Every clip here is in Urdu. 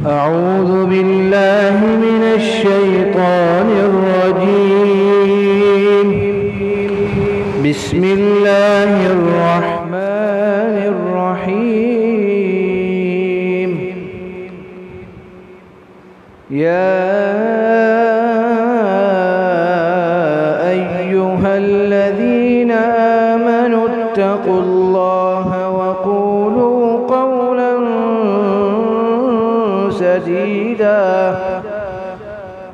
أعوذ بالله من الشيطان الرجيم. بسم الله الرحمن الرحيم. يا أيها الذين آمنوا اتقوا الله وقولوا قولا سديدا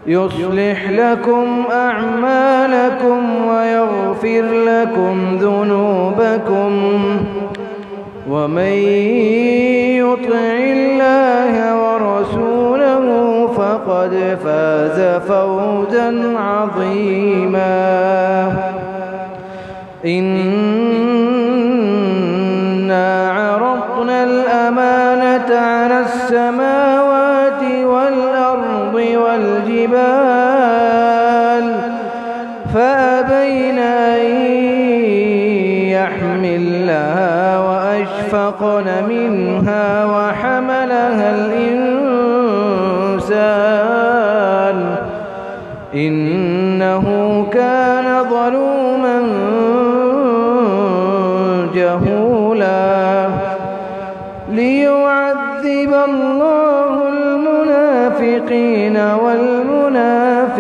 يصلح لكم أعمالكم ويغفر لكم ذنوبكم ومن يطع الله ورسوله فقد فاز فوزا عظيما. إنا عرضنا الأمانة على السماوات والأرض والجبال فأبين أن يحملنها وأشفقن منها وحملها الإنسان إنه كان ظلوما جهولا. ليعذب الله المنافقين والمنافقات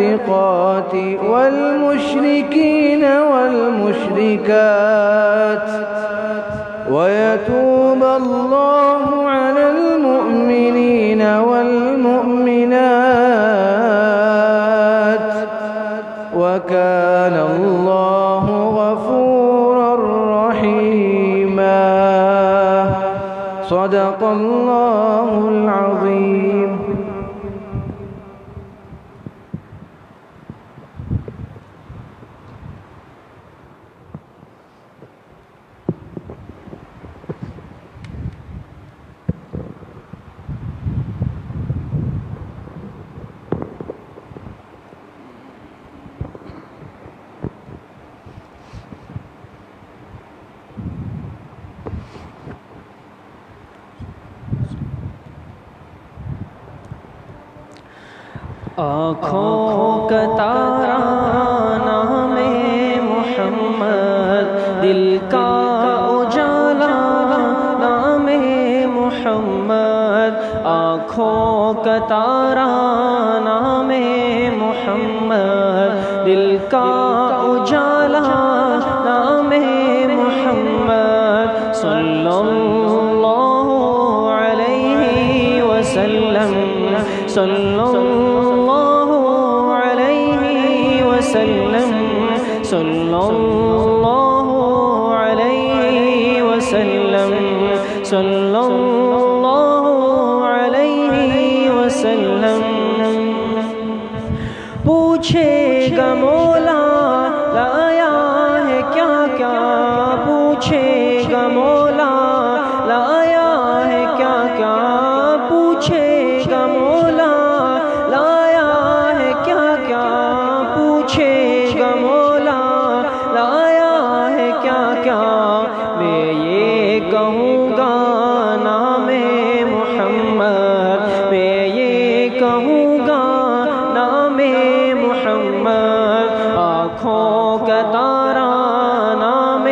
والمشركين والمشركات ويتوب الله على المؤمنين والمؤمنات وكان الله غفورا رحيما. صدق الله العظيم. آنکھوں کا تارا نام محمد، دل کا اجالا نام محمد. آنکھوں کا تارا نام محمد، دل کا اجالا نام محمد. صلی اللہ علیہ وسلم، صلی اللہ وسلم، صلی اللہ علیہ وسلم، صلی اللہ علیہ وسلم. پوچھے گا مولا لایا ہے کیا کیا، پوچھے گا مولا لایا ہے کیا کیا، پوچھے گا مولا لایا ہے کیا کیا، پوچھے گا مولا لایا ہے کیا کیا. میں یہ کہوں گا نام محمد، میں یہ کہوں گا نام محمد. آنکھوں کا تارا نام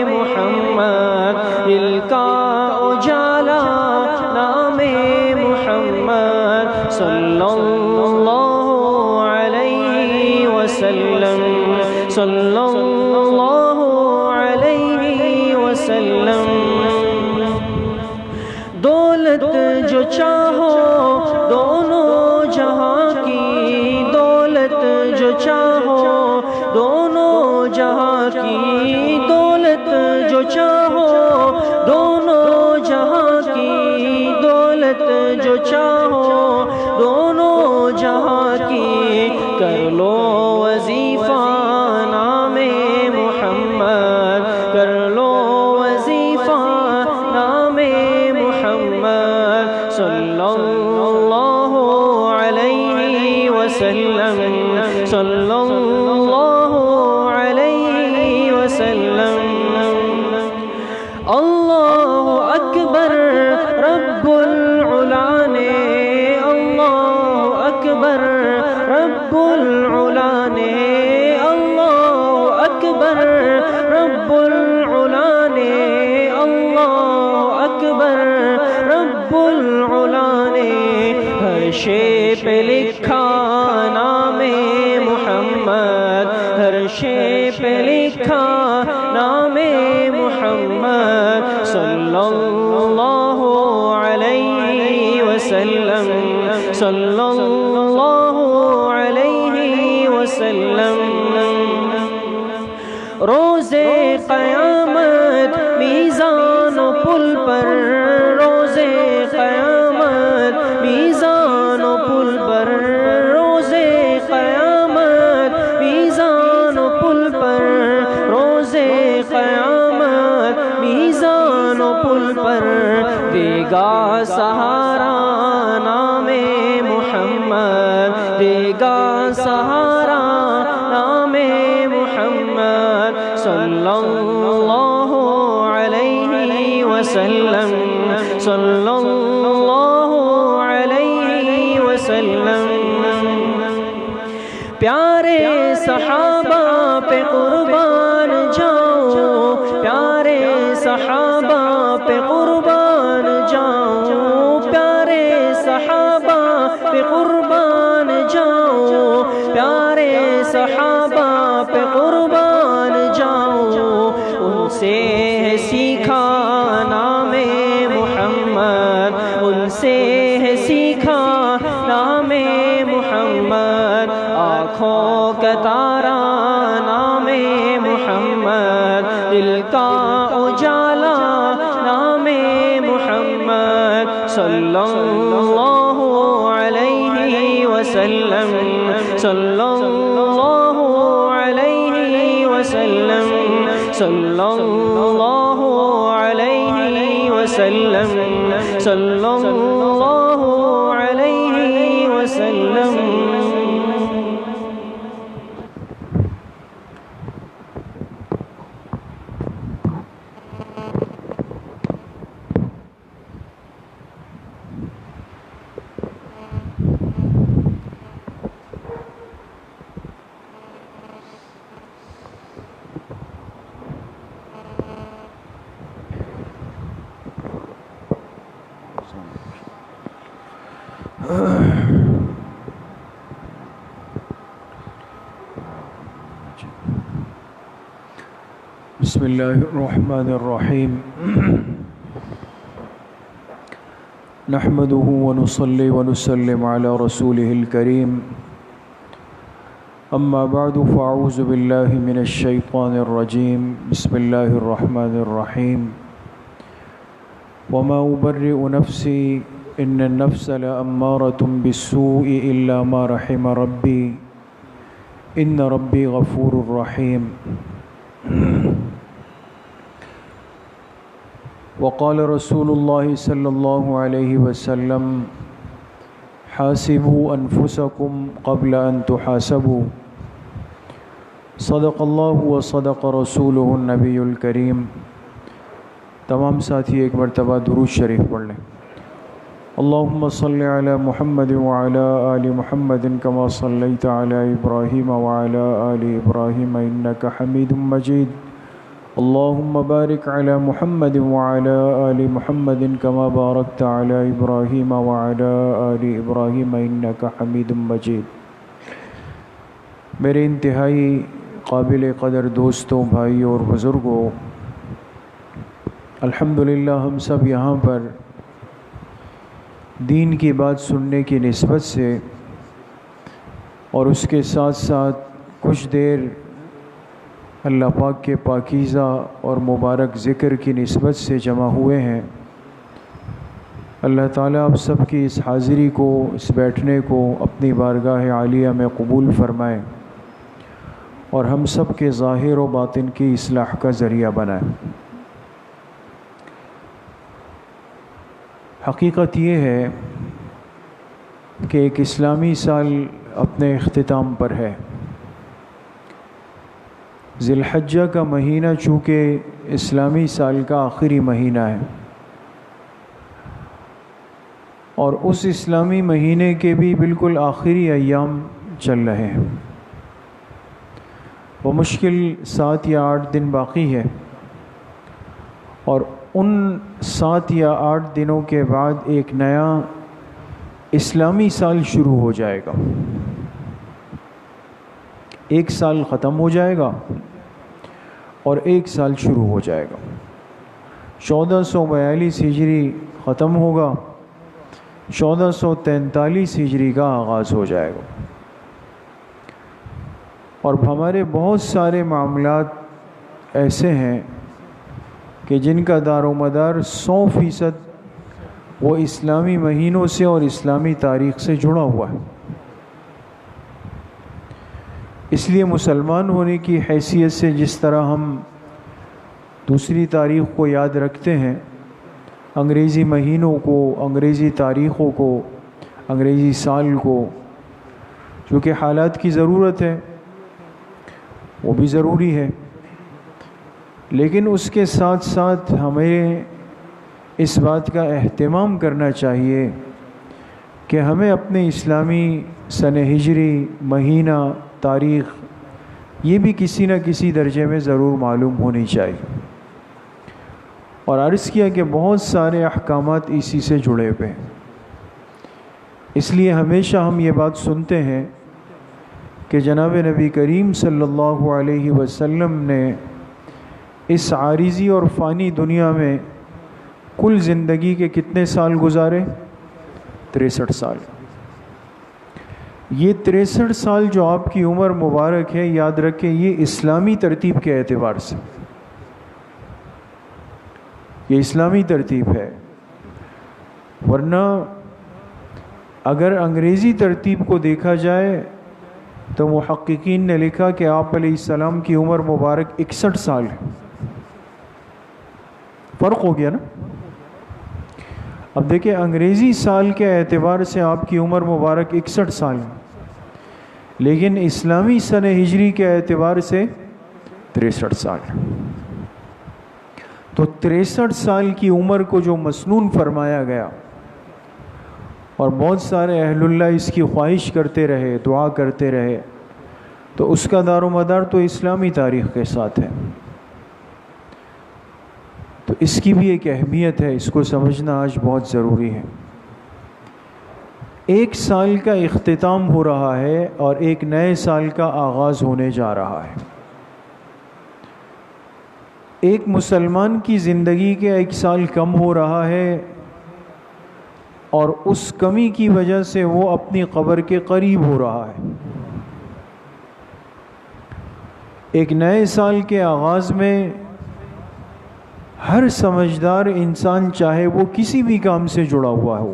محمد، دل کا اجالا نام محمد. صلی اللہ علیہ وسلم، صلی اللہ علیہ وسلم. دولت جو چاہو دونوں جہاں کی، دولت جو چاہو دونوں جہاں کی، دولت جو چاہو دونوں جہاں کی، دولت جو چاہو دونوں جہاں کی. کر لو وظیفہ نام محمد، کر لو وظیفہ نام محمد. صلی اللہ علیہ وسلم، صلی اللہ علیہ وسلم. اللہ اکبر رب العلا نے رب العلا نے ہر شے پہ لکھا نام محمد، ہر شے پہ لکھا نام محمد صلی اللہ علیہ وسلم، صلی اللہ علیہ وسلم۔ روز قیامت میزان و پل پر، روز قیامت میزان و پل پر، روز قیامت میزان و پل پر، روز قیامت میزان و پل پر دے گا سہارا نام محمد، دے گا سہارا نام محمد صلی اللہ علیہ وسلم، صلی اللہ علیہ وسلم۔ پیارے صحابہ پہ قربان جاؤ، پیارے صحابہ پہ قربان جاؤ، پیارے صحابہ پہ قربان جاؤ، پیارے صحابہ پہ قربان جاؤ۔ ان سے ہے سیکھا نام محمد، ان سے ہے سیکھا نام محمد، آنکھوں کا تارا نام محمد، دل کا اجالا نام محمد صلی اللہ علیہ وسلم، صلی اللہ علیہ وسلم، صلی اللہ علیہ وسلم، صلی اللہ علیہ وسلم۔ بسم اللہ الرحمن الرحیم، نحمده ونصلي ونسلم على رسوله الكريم، اما بعد فاعوذ باللہ من الشیطان الرجیم، بسم اللہ الرحمن الرحیم۔ وما أبرئ نفسی ان النفس لأمارة بالسوء الا ما رحم ربی ان ربی غفور رحیم۔ وقال رسول اللہ صلی اللہ علیہ وسلم حاسبوا انفسکم قبل ان تحاسبوا، صدق اللہ وصدق رسولہ النبی الکریم۔ تمام ساتھی ایک مرتبہ درود شریف پڑھ لیں۔ اللہم صلی علی محمد وعلی آل محمد کما صلیت علی ابراہیم وعلی آل ابراہیم انک حمید مجید۔ اللہم بارک علی محمد وعلی آل محمد کما بارکت علی ابراہیم وعلی آل ابراہیم انک حمید مجید۔ میرے انتہائی قابل قدر دوستوں، بھائیوں اور بزرگوں، الحمدللہ ہم سب یہاں پر دین کی بات سننے کی نسبت سے اور اس کے ساتھ ساتھ کچھ دیر اللہ پاک کے پاکیزہ اور مبارک ذکر کی نسبت سے جمع ہوئے ہیں۔ اللہ تعالیٰ آپ سب کی اس حاضری کو، اس بیٹھنے کو اپنی بارگاہ عالیہ میں قبول فرمائے اور ہم سب کے ظاہر و باطن کی اصلاح کا ذریعہ بنائے۔ حقیقت یہ ہے کہ ایک اسلامی سال اپنے اختتام پر ہے۔ ذی الحجہ کا مہینہ چونکہ اسلامی سال کا آخری مہینہ ہے، اور اس اسلامی مہینے کے بھی بالکل آخری ایام چل رہے ہیں، وہ مشکل 7 یا 8 دن باقی ہے، اور ان 7 یا 8 دنوں کے بعد ایک نیا اسلامی سال شروع ہو جائے گا. ایک سال ختم ہو جائے گا اور ایک سال شروع ہو جائے گا. 1442 ہجری ختم ہوگا، 1443 ہجری کا آغاز ہو جائے گا. اور ہمارے بہت سارے معاملات ایسے ہیں کہ جن کا دار و مدار 100% وہ اسلامی مہینوں سے اور اسلامی تاریخ سے جڑا ہوا ہے. اس لیے مسلمان ہونے کی حیثیت سے جس طرح ہم دوسری تاریخ کو یاد رکھتے ہیں، انگریزی مہینوں کو، انگریزی تاریخوں کو، انگریزی سال کو، چونکہ حالات کی ضرورت ہے وہ بھی ضروری ہے، لیکن اس کے ساتھ ساتھ ہمیں اس بات کا اہتمام کرنا چاہیے کہ ہمیں اپنے اسلامی سن ہجری، مہینہ، تاریخ یہ بھی کسی نہ کسی درجے میں ضرور معلوم ہونی چاہیے. اور عرض کیا کہ بہت سارے احکامات اسی سے جڑے ہوئے ہیں. اس لیے ہمیشہ ہم یہ بات سنتے ہیں کہ جناب نبی کریم صلی اللہ علیہ وسلم نے اس عارضی اور فانی دنیا میں کل زندگی کے کتنے سال گزارے؟ 63 سال. یہ 63 سال جو آپ کی عمر مبارک ہے، یاد رکھیں یہ اسلامی ترتیب کے اعتبار سے، یہ اسلامی ترتیب ہے. ورنہ اگر انگریزی ترتیب کو دیکھا جائے تو محققین نے لکھا کہ آپ علیہ السلام کی عمر مبارک 61 سال ہے. فرق ہو گیا نا. اب دیکھیں انگریزی سال کے اعتبار سے آپ کی عمر مبارک 61 سال ہے، لیکن اسلامی سن ہجری کے اعتبار سے 63 سال. تو 63 سال کی عمر کو جو مسنون فرمایا گیا، اور بہت سارے اہل اللہ اس کی خواہش کرتے رہے، دعا کرتے رہے، تو اس کا دار و مدار تو اسلامی تاریخ کے ساتھ ہے. تو اس کی بھی ایک اہمیت ہے، اس کو سمجھنا آج بہت ضروری ہے. ایک سال کا اختتام ہو رہا ہے اور ایک نئے سال کا آغاز ہونے جا رہا ہے. ایک مسلمان کی زندگی کے 1 سال کم ہو رہا ہے اور اس کمی کی وجہ سے وہ اپنی قبر کے قریب ہو رہا ہے. ایک نئے سال کے آغاز میں ہر سمجھدار انسان، چاہے وہ کسی بھی کام سے جڑا ہوا ہو،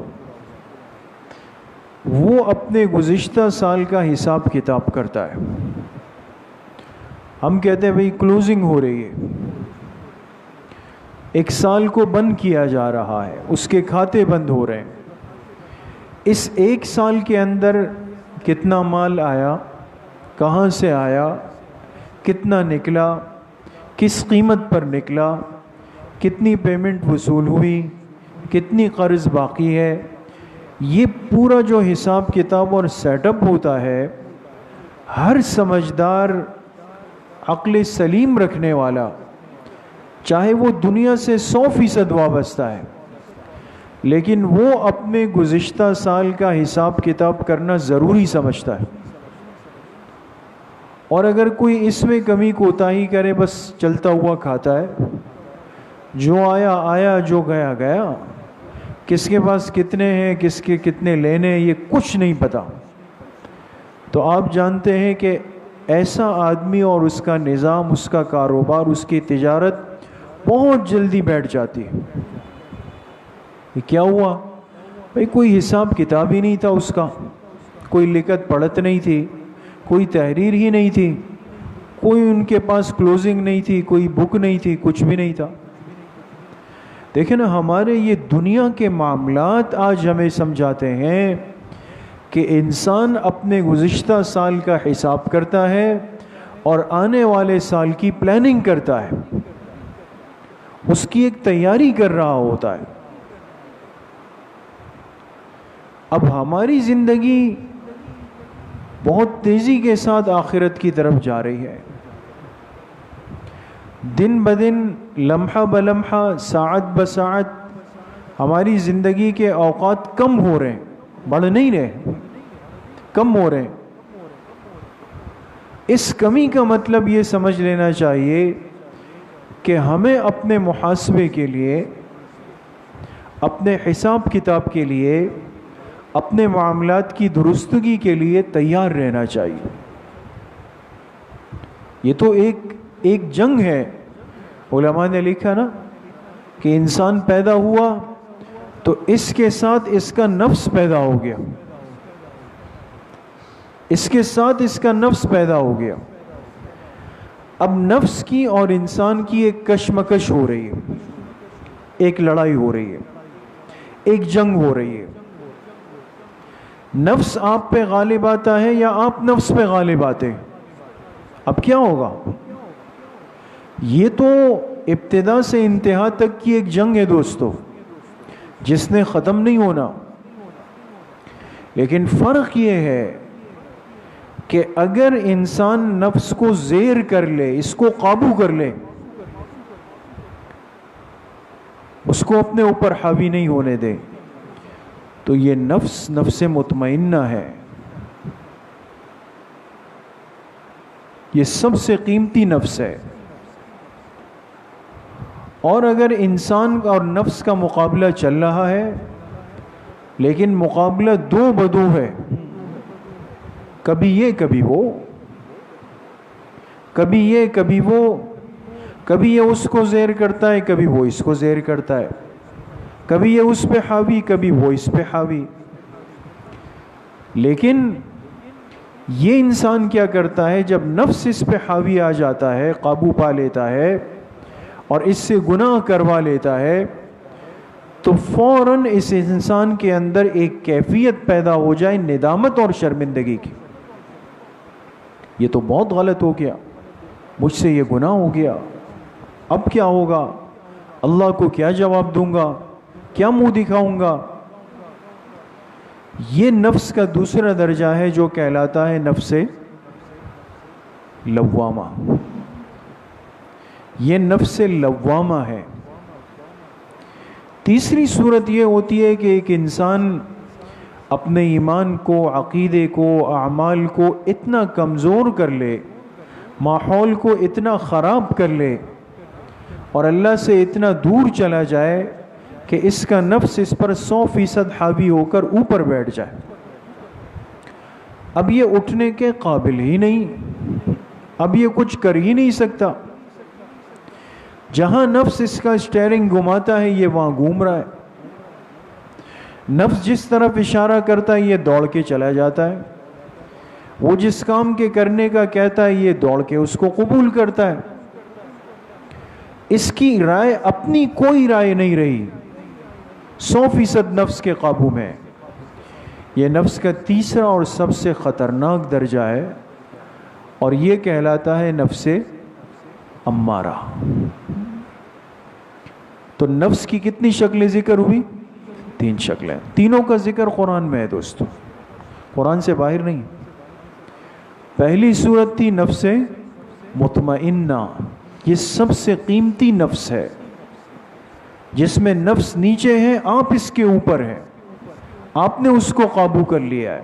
وہ اپنے گزشتہ سال کا حساب کتاب کرتا ہے. ہم کہتے ہیں بھئی کلوزنگ ہو رہی ہے، 1 سال کو بند کیا جا رہا ہے، اس کے کھاتے بند ہو رہے ہیں. اس 1 سال کے اندر کتنا مال آیا، کہاں سے آیا، کتنا نکلا، کس قیمت پر نکلا، کتنی پیمنٹ وصول ہوئی، کتنی قرض باقی ہے، یہ پورا جو حساب کتاب اور سیٹ اپ ہوتا ہے، ہر سمجھدار عقل سلیم رکھنے والا، چاہے وہ دنیا سے 100% وابستہ ہے، لیکن وہ اپنے گزشتہ سال کا حساب کتاب کرنا ضروری سمجھتا ہے. اور اگر کوئی اس میں کمی کوتاہی کرے، بس چلتا ہوا کھاتا ہے، جو آیا آیا، جو گیا گیا، کس کے پاس کتنے ہیں، کس کے کتنے لینے، یہ کچھ نہیں پتا. تو آپ جانتے ہیں کہ ایسا آدمی اور اس کا نظام، اس کا کاروبار، اس کی تجارت بہت جلدی بیٹھ جاتی ہے. یہ کیا ہوا؟ بھئی کوئی حساب کتاب ہی نہیں تھا اس کا، کوئی لکھت پڑھت نہیں تھی، کوئی تحریر ہی نہیں تھی، کوئی ان کے پاس کلوزنگ نہیں تھی، کوئی بک نہیں تھی، کچھ بھی نہیں تھا. دیکھیں نا، ہمارے یہ دنیا کے معاملات آج ہمیں سمجھاتے ہیں کہ انسان اپنے گزشتہ سال کا حساب کرتا ہے اور آنے والے سال کی پلاننگ کرتا ہے، اس کی ایک تیاری کر رہا ہوتا ہے. اب ہماری زندگی بہت تیزی کے ساتھ آخرت کی طرف جا رہی ہے. دن بدن لمحہ بلمحہ ساعت بساعت ہماری زندگی کے اوقات کم ہو رہے ہیں، بڑھ نہیں رہے، کم ہو رہے ہیں۔ اس کمی کا مطلب یہ سمجھ لینا چاہیے کہ ہمیں اپنے محاسبے کے لیے، اپنے حساب کتاب کے لیے، اپنے معاملات کی درستگی کے لیے تیار رہنا چاہیے۔ یہ تو ایک جنگ ہے۔ علماء نے لکھا نا کہ انسان پیدا ہوا تو اس کے ساتھ اس کا نفس پیدا ہو گیا، اس کے ساتھ اس کا نفس پیدا ہو گیا۔ اب نفس کی اور انسان کی ایک کشمکش ہو رہی ہے، ایک لڑائی ہو رہی ہے، ایک جنگ ہو رہی ہے۔ نفس آپ پہ غالب آتا ہے یا آپ نفس پہ غالب آتے ہیں؟ اب کیا ہوگا؟ یہ تو ابتدا سے انتہا تک کی ایک جنگ ہے دوستو، جس نے ختم نہیں ہونا۔ لیکن فرق یہ ہے کہ اگر انسان نفس کو زیر کر لے، اس کو قابو کر لے، اس کو اپنے اوپر حاوی نہیں ہونے دے، تو یہ نفس مطمئنہ ہے۔ یہ سب سے قیمتی نفس ہے۔ اور اگر انسان اور نفس کا مقابلہ چل رہا ہے، لیکن مقابلہ دو بدو ہے، کبھی یہ کبھی وہ، کبھی یہ کبھی وہ، کبھی یہ اس کو زیر کرتا ہے، کبھی وہ اس کو زیر کرتا ہے، کبھی یہ اس پہ حاوی، کبھی وہ اس پہ حاوی۔ لیکن یہ انسان کیا کرتا ہے؟ جب نفس اس پہ حاوی آ جاتا ہے، قابو پا لیتا ہے اور اس سے گناہ کروا لیتا ہے، تو فوراً اس انسان کے اندر ایک کیفیت پیدا ہو جائے ندامت اور شرمندگی کی۔ یہ تو بہت غلط ہو گیا، مجھ سے یہ گناہ ہو گیا، اب کیا ہوگا؟ اللہ کو کیا جواب دوں گا؟ کیا منہ دکھاؤں گا؟ یہ نفس کا دوسرا درجہ ہے جو کہلاتا ہے نفس لوامہ۔ یہ نفس لوامہ ہے۔ تیسری صورت یہ ہوتی ہے کہ ایک انسان اپنے ایمان کو، عقیدے کو، اعمال کو اتنا کمزور کر لے، ماحول کو اتنا خراب کر لے اور اللہ سے اتنا دور چلا جائے کہ اس کا نفس اس پر 100% حاوی ہو کر اوپر بیٹھ جائے۔ اب یہ اٹھنے کے قابل ہی نہیں، اب یہ کچھ کر ہی نہیں سکتا۔ جہاں نفس اس کا اسٹیئرنگ گھماتا ہے، یہ وہاں گھوم رہا ہے۔ نفس جس طرف اشارہ کرتا ہے، یہ دوڑ کے چلا جاتا ہے۔ وہ جس کام کے کرنے کا کہتا ہے، یہ دوڑ کے اس کو قبول کرتا ہے۔ اس کی رائے اپنی کوئی رائے نہیں رہی، 100% نفس کے قابو میں۔ یہ نفس کا تیسرا اور سب سے خطرناک درجہ ہے، اور یہ کہلاتا ہے نفس امارہ۔ تو نفس کی کتنی شکلیں ذکر ہوئی؟ 3 شکلیں۔ تینوں کا ذکر قرآن میں ہے دوستو، قرآن سے باہر نہیں۔ پہلی صورت تھی نفس مطمئنہ، یہ سب سے قیمتی نفس ہے، جس میں نفس نیچے ہے، آپ اس کے اوپر ہیں، آپ نے اس کو قابو کر لیا ہے۔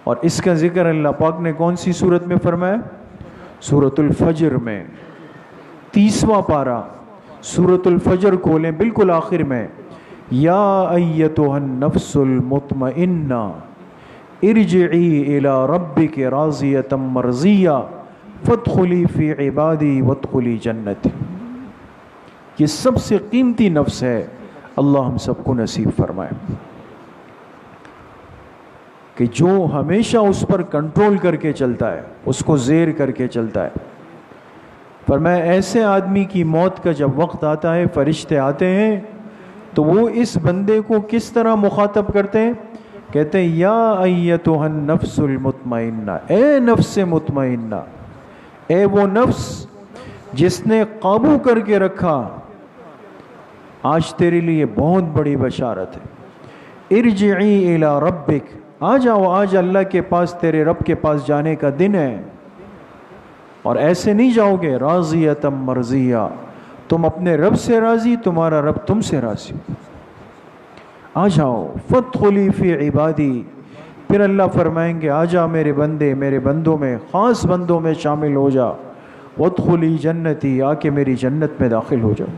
اور اس کا ذکر اللہ پاک نے کون سی صورت میں فرمایا؟ سورۃ الفجر میں، 30واں پارہ، سورۃ الفجر کھولیں، بالکل آخر میں، یا ایتھا النفس المطمئنہ ارجعی الی ربک راضیۃ مرضیہ فادخلی فی عبادی وادخلی جنتی۔ یہ سب سے قیمتی نفس ہے، اللہ ہم سب کو نصیب فرمائے کہ جو ہمیشہ اس پر کنٹرول کر کے چلتا ہے، اس کو زیر کر کے چلتا ہے۔ فرمایا ایسے آدمی کی موت کا جب وقت آتا ہے، فرشتے آتے ہیں تو وہ اس بندے کو کس طرح مخاطب کرتے ہیں؟ کہتے ہیں یا ایتھا النفس المطمئنہ، اے نفس مطمئنہ، اے وہ نفس جس نے قابو کر کے رکھا، آج تیرے لیے بہت بڑی بشارت ہے۔ ارجعی الی ربک، آ جاؤ، آج اللہ کے پاس، تیرے رب کے پاس جانے کا دن ہے۔ اور ایسے نہیں جاؤ گے راضیۃ مرضیہ، تم اپنے رب سے راضی، تمہارا رب تم سے راضی۔ آ جاؤ فادخلی فی عبادی، پھر اللہ فرمائیں گے آ جا میرے بندے، میرے بندوں میں، خاص بندوں میں شامل ہو جا، وادخلی جنتی، آ کے میری جنت میں داخل ہو جاؤ۔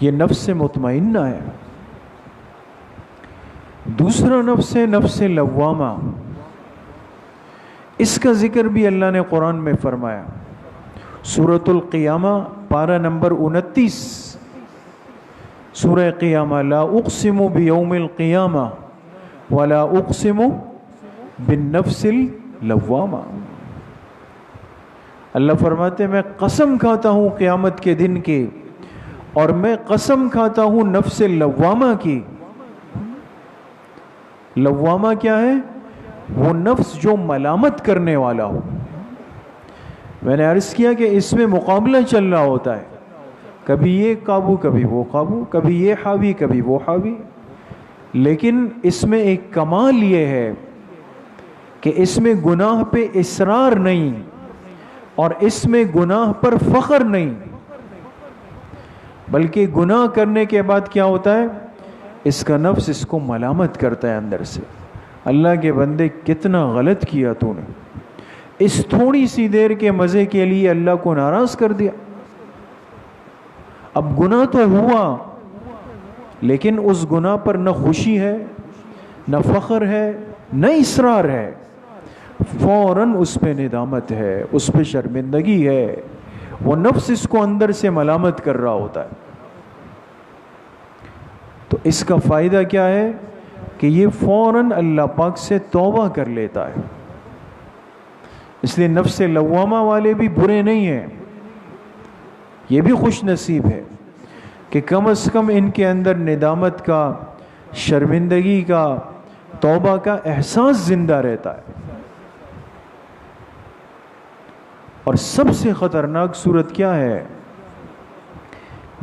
یہ نفس مطمئنہ ہے۔ دوسرا نفس ہے نفس لوامہ، اس کا ذکر بھی اللہ نے قرآن میں فرمایا۔ سورۃ القیامہ پارہ نمبر 29، سورہ قیامہ، لا اقسم بیوم القیامہ ولا اقسم بالنفس اللوامہ۔ اللہ فرماتے ہیں میں قسم کھاتا ہوں قیامت کے دن کی، اور میں قسم کھاتا ہوں نفس لوامہ کی۔ لوامہ کیا ہے؟ وہ نفس جو ملامت کرنے والا ہو۔ میں نے عرض کیا کہ اس میں مقابلہ چل رہا ہوتا ہے، کبھی یہ قابو کبھی وہ قابو، کبھی یہ حاوی کبھی وہ حاوی، لیکن اس میں ایک کمال یہ ہے کہ اس میں گناہ پہ اصرار نہیں، اور اس میں گناہ پر فخر نہیں، بلکہ گناہ کرنے کے بعد کیا ہوتا ہے؟ اس کا نفس اس کو ملامت کرتا ہے اندر سے، اللہ کے بندے کتنا غلط کیا تو نے، اس تھوڑی سی دیر کے مزے کے لیے اللہ کو ناراض کر دیا۔ اب گناہ تو ہوا، لیکن اس گناہ پر نہ خوشی ہے، نہ فخر ہے، نہ اصرار ہے، فوراً اس پہ ندامت ہے، اس پہ شرمندگی ہے، وہ نفس اس کو اندر سے ملامت کر رہا ہوتا ہے۔ تو اس کا فائدہ کیا ہے کہ یہ فوراً اللہ پاک سے توبہ کر لیتا ہے۔ اس لیے نفس لوامہ والے بھی برے نہیں ہیں، یہ بھی خوش نصیب ہے کہ کم از کم ان کے اندر ندامت کا، شرمندگی کا، توبہ کا احساس زندہ رہتا ہے۔ اور سب سے خطرناک صورت کیا ہے؟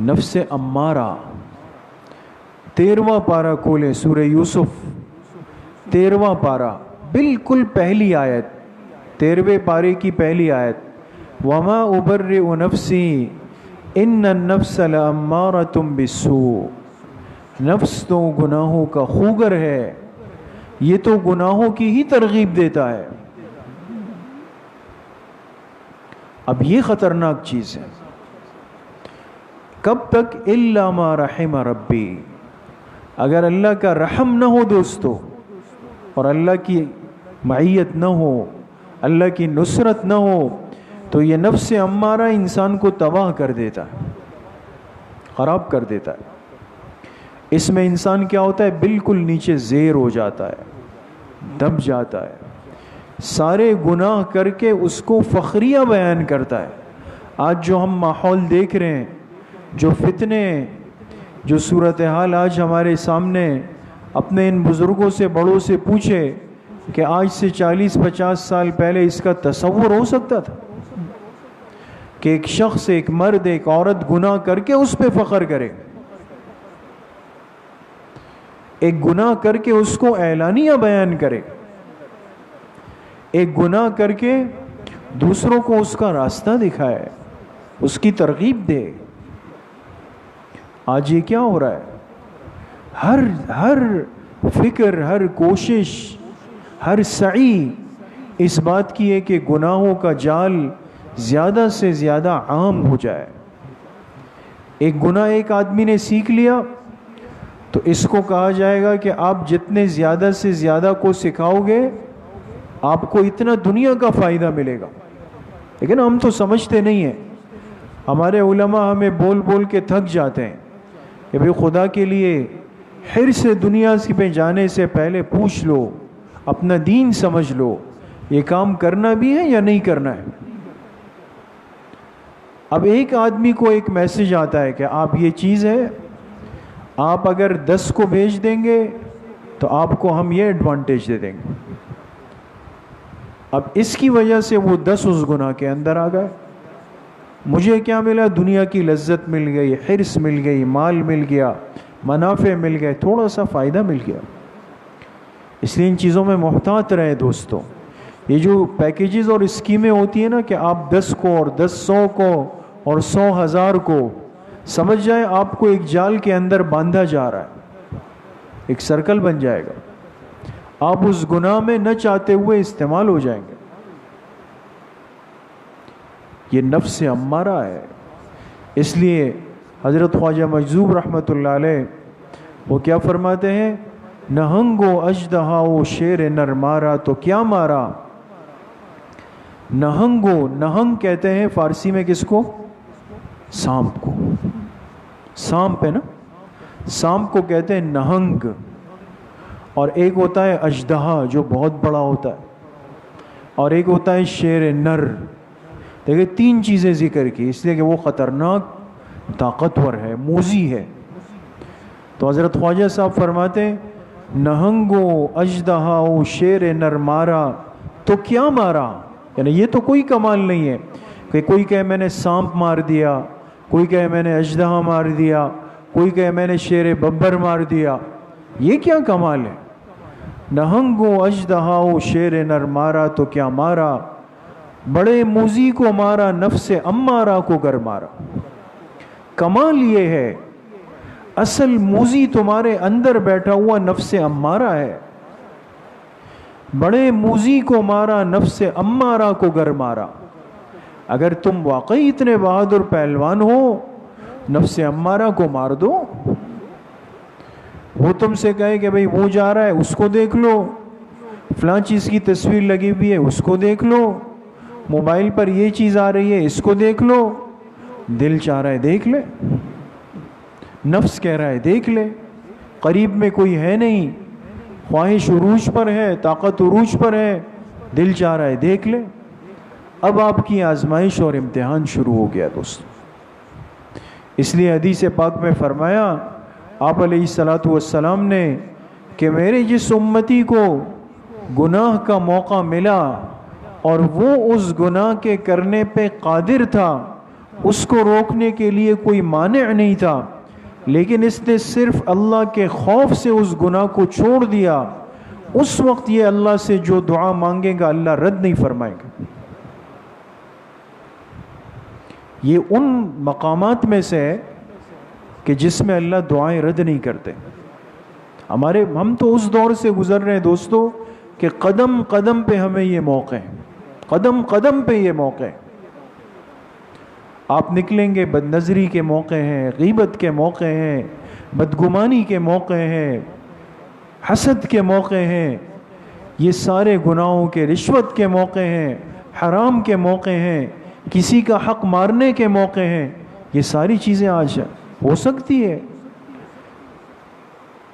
نفس امارہ۔ 13واں پارہ کھولے، سورہ یوسف 13واں پارہ، بالکل پہلی آیت، 13ویں پارے کی پہلی آیت، وَمَا أُبَرِّئُ نَفْسِي إِنَّ النَّفْسَ لَأَمَّارَةٌ بِالسُّوءِ، نفس تو گناہوں کا خوگر ہے، یہ تو گناہوں کی ہی ترغیب دیتا ہے۔ اب یہ خطرناک چیز ہے۔ کب تک؟ إِلَّا مَا رَحِمَ رَبِّي، اگر اللہ کا رحم نہ ہو دوستو، اور اللہ کی معیت نہ ہو، اللہ کی نصرت نہ ہو، تو یہ نفس امارہ انسان کو تباہ کر دیتا ہے، خراب کر دیتا ہے۔ اس میں انسان کیا ہوتا ہے؟ بالکل نیچے زیر ہو جاتا ہے، دب جاتا ہے، سارے گناہ کر کے اس کو فخریہ بیان کرتا ہے۔ آج جو ہم ماحول دیکھ رہے ہیں، جو فتنے، جو صورتحال آج ہمارے سامنے، اپنے ان بزرگوں سے، بڑوں سے پوچھے کہ آج سے 40-50 سال پہلے اس کا تصور ہو سکتا تھا کہ ایک شخص، ایک مرد، ایک عورت گناہ کر کے اس پہ فخر کرے، ایک گناہ کر کے اس کو اعلانیہ بیان کرے، ایک گناہ کر کے دوسروں کو اس کا راستہ دکھائے، اس کی ترغیب دے۔ آج یہ کیا ہو رہا ہے؟ ہر فکر، ہر کوشش، ہر سعی اس بات کی ہے کہ گناہوں کا جال زیادہ سے زیادہ عام ہو جائے۔ ایک گناہ ایک آدمی نے سیکھ لیا تو اس کو کہا جائے گا کہ آپ جتنے زیادہ سے زیادہ کو سکھاؤ گے، آپ کو اتنا دنیا کا فائدہ ملے گا۔ لیکن ہم تو سمجھتے نہیں ہیں، ہمارے علماء ہمیں بول بول کے تھک جاتے ہیں کہ بھئی خدا کے لیے حرص دنیا پہ جانے سے پہلے پوچھ لو، اپنا دین سمجھ لو، یہ کام کرنا بھی ہے یا نہیں کرنا ہے۔ اب ایک آدمی کو ایک میسج آتا ہے کہ آپ یہ چیز ہے، آپ اگر 10 کو بھیج دیں گے تو آپ کو ہم یہ ایڈوانٹیج دے دیں گے۔ اب اس کی وجہ سے وہ 10 اس گناہ کے اندر آ گئے۔ مجھے کیا ملا؟ دنیا کی لذت مل گئی، حرص مل گئی، مال مل گیا، منافع مل گئے، تھوڑا سا فائدہ مل گیا۔ اس لیے ان چیزوں میں محتاط رہے دوستوں۔ یہ جو پیکیجز اور اسکیمیں ہوتی ہیں نا کہ آپ 10 کو اور 10 100 کو اور 100 1000 کو، سمجھ جائیں آپ کو ایک جال کے اندر باندھا جا رہا ہے، ایک سرکل بن جائے گا، آپ اس گناہ میں نہ چاہتے ہوئے استعمال ہو جائیں گے۔ یہ نفس امارہ ہے۔ اس لیے حضرت خواجہ مجذوب رحمۃ اللہ علیہ وہ کیا فرماتے ہیں، نہنگ و اژدہا و شیر نر مارا تو کیا مارا۔ نہنگ کہتے ہیں فارسی میں کس کو؟ سانپ کو۔ سانپ ہے نا، سانپ کو کہتے ہیں نہنگ، اور ایک ہوتا ہے اژدہا جو بہت بڑا ہوتا ہے، اور ایک ہوتا ہے شیر نر۔ دیکھیں 3 چیزیں ذکر کی، اس لیے کہ وہ خطرناک، طاقتور ہے، موذی ہے۔ تو حضرت خواجہ صاحب فرماتے ہیں نہنگو اژدہا و شیر نر مارا تو کیا مارا، یعنی یہ تو کوئی کمال نہیں ہے کہ کوئی کہے میں نے سانپ مار دیا، کوئی کہے میں نے اژدہا مار دیا، کوئی کہے میں نے شیر ببر مار دیا، یہ کیا کمال ہے۔ نہنگو اژدہا و شیر نر مارا تو کیا مارا، بڑے موذی کو مارا نفس امارہ کو گر مارا۔ کمال یہ ہے اصل موذی تمہارے اندر بیٹھا ہوا نفس امارہ ہے، بڑے موذی کو مارا نفس امارہ کو گر مارا۔ اگر تم واقعی اتنے بہادر پہلوان ہو، نفس امارہ کو مار دو۔ وہ تم سے کہے کہ بھئی وہ جا رہا ہے اس کو دیکھ لو، فلاں چیز کی تصویر لگی ہوئی ہے اس کو دیکھ لو، موبائل پر یہ چیز آ رہی ہے اس کو دیکھ لو، دل چاہ رہا ہے دیکھ لے، نفس کہہ رہا ہے دیکھ لے، قریب میں کوئی ہے نہیں، خواہش عروج پر ہے، طاقت عروج پر ہے، دل چاہ رہا ہے دیکھ لے۔ اب آپ کی آزمائش اور امتحان شروع ہو گیا دوست۔ اس لیے حدیث پاک میں فرمایا آپ علیہ الصلاۃ والسلام نے کہ میرے جس امتی کو گناہ کا موقع ملا اور وہ اس گناہ کے کرنے پہ قادر تھا، اس کو روکنے کے لیے کوئی مانع نہیں تھا، لیکن اس نے صرف اللہ کے خوف سے اس گناہ کو چھوڑ دیا، اس وقت یہ اللہ سے جو دعا مانگے گا اللہ رد نہیں فرمائے گا۔ یہ ان مقامات میں سے ہے کہ جس میں اللہ دعائیں رد نہیں کرتے۔ ہم تو اس دور سے گزر رہے ہیں دوستو کہ قدم قدم پہ ہمیں یہ موقع ہے، قدم قدم پہ یہ موقع ہے۔ آپ نکلیں گے بد نظری کے موقع ہیں، غیبت کے موقع ہیں، بدگمانی کے موقع ہیں، حسد کے موقع ہیں، یہ سارے گناہوں کے، رشوت کے موقع ہیں، حرام کے موقع ہیں، کسی کا حق مارنے کے موقع ہیں۔ یہ ساری چیزیں آج ہو سکتی ہے۔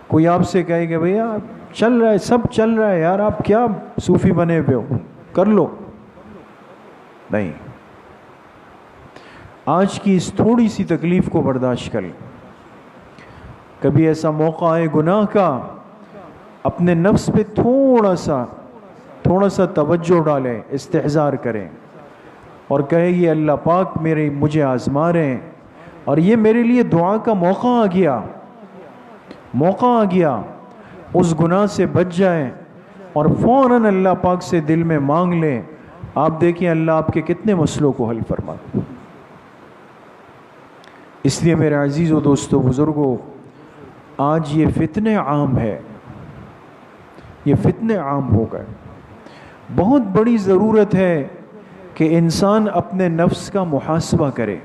کوئی آپ سے کہے کہ بھیا چل رہا ہے، سب چل رہا ہے یار، آپ کیا صوفی بنے پہ ہو، کر لو۔ نہیں، آج کی اس تھوڑی سی تکلیف کو برداشت کر لیں۔ کبھی ایسا موقع آئے گناہ کا، اپنے نفس پہ تھوڑا سا توجہ ڈالیں، استحضار کریں اور کہے یہ اللہ پاک مجھے آزما رہے ہیں اور یہ میرے لیے دعا کا موقع آ گیا، اس گناہ سے بچ جائیں اور فوراً اللہ پاک سے دل میں مانگ لیں۔ آپ دیکھیں اللہ آپ کے کتنے مسئلوں کو حل فرمائے۔ اس لیے میرے عزیز و دوستو بزرگوں، آج یہ فتنے عام ہے، یہ فتنے عام ہو گئے۔ بہت بڑی ضرورت ہے کہ انسان اپنے نفس کا محاسبہ کرے۔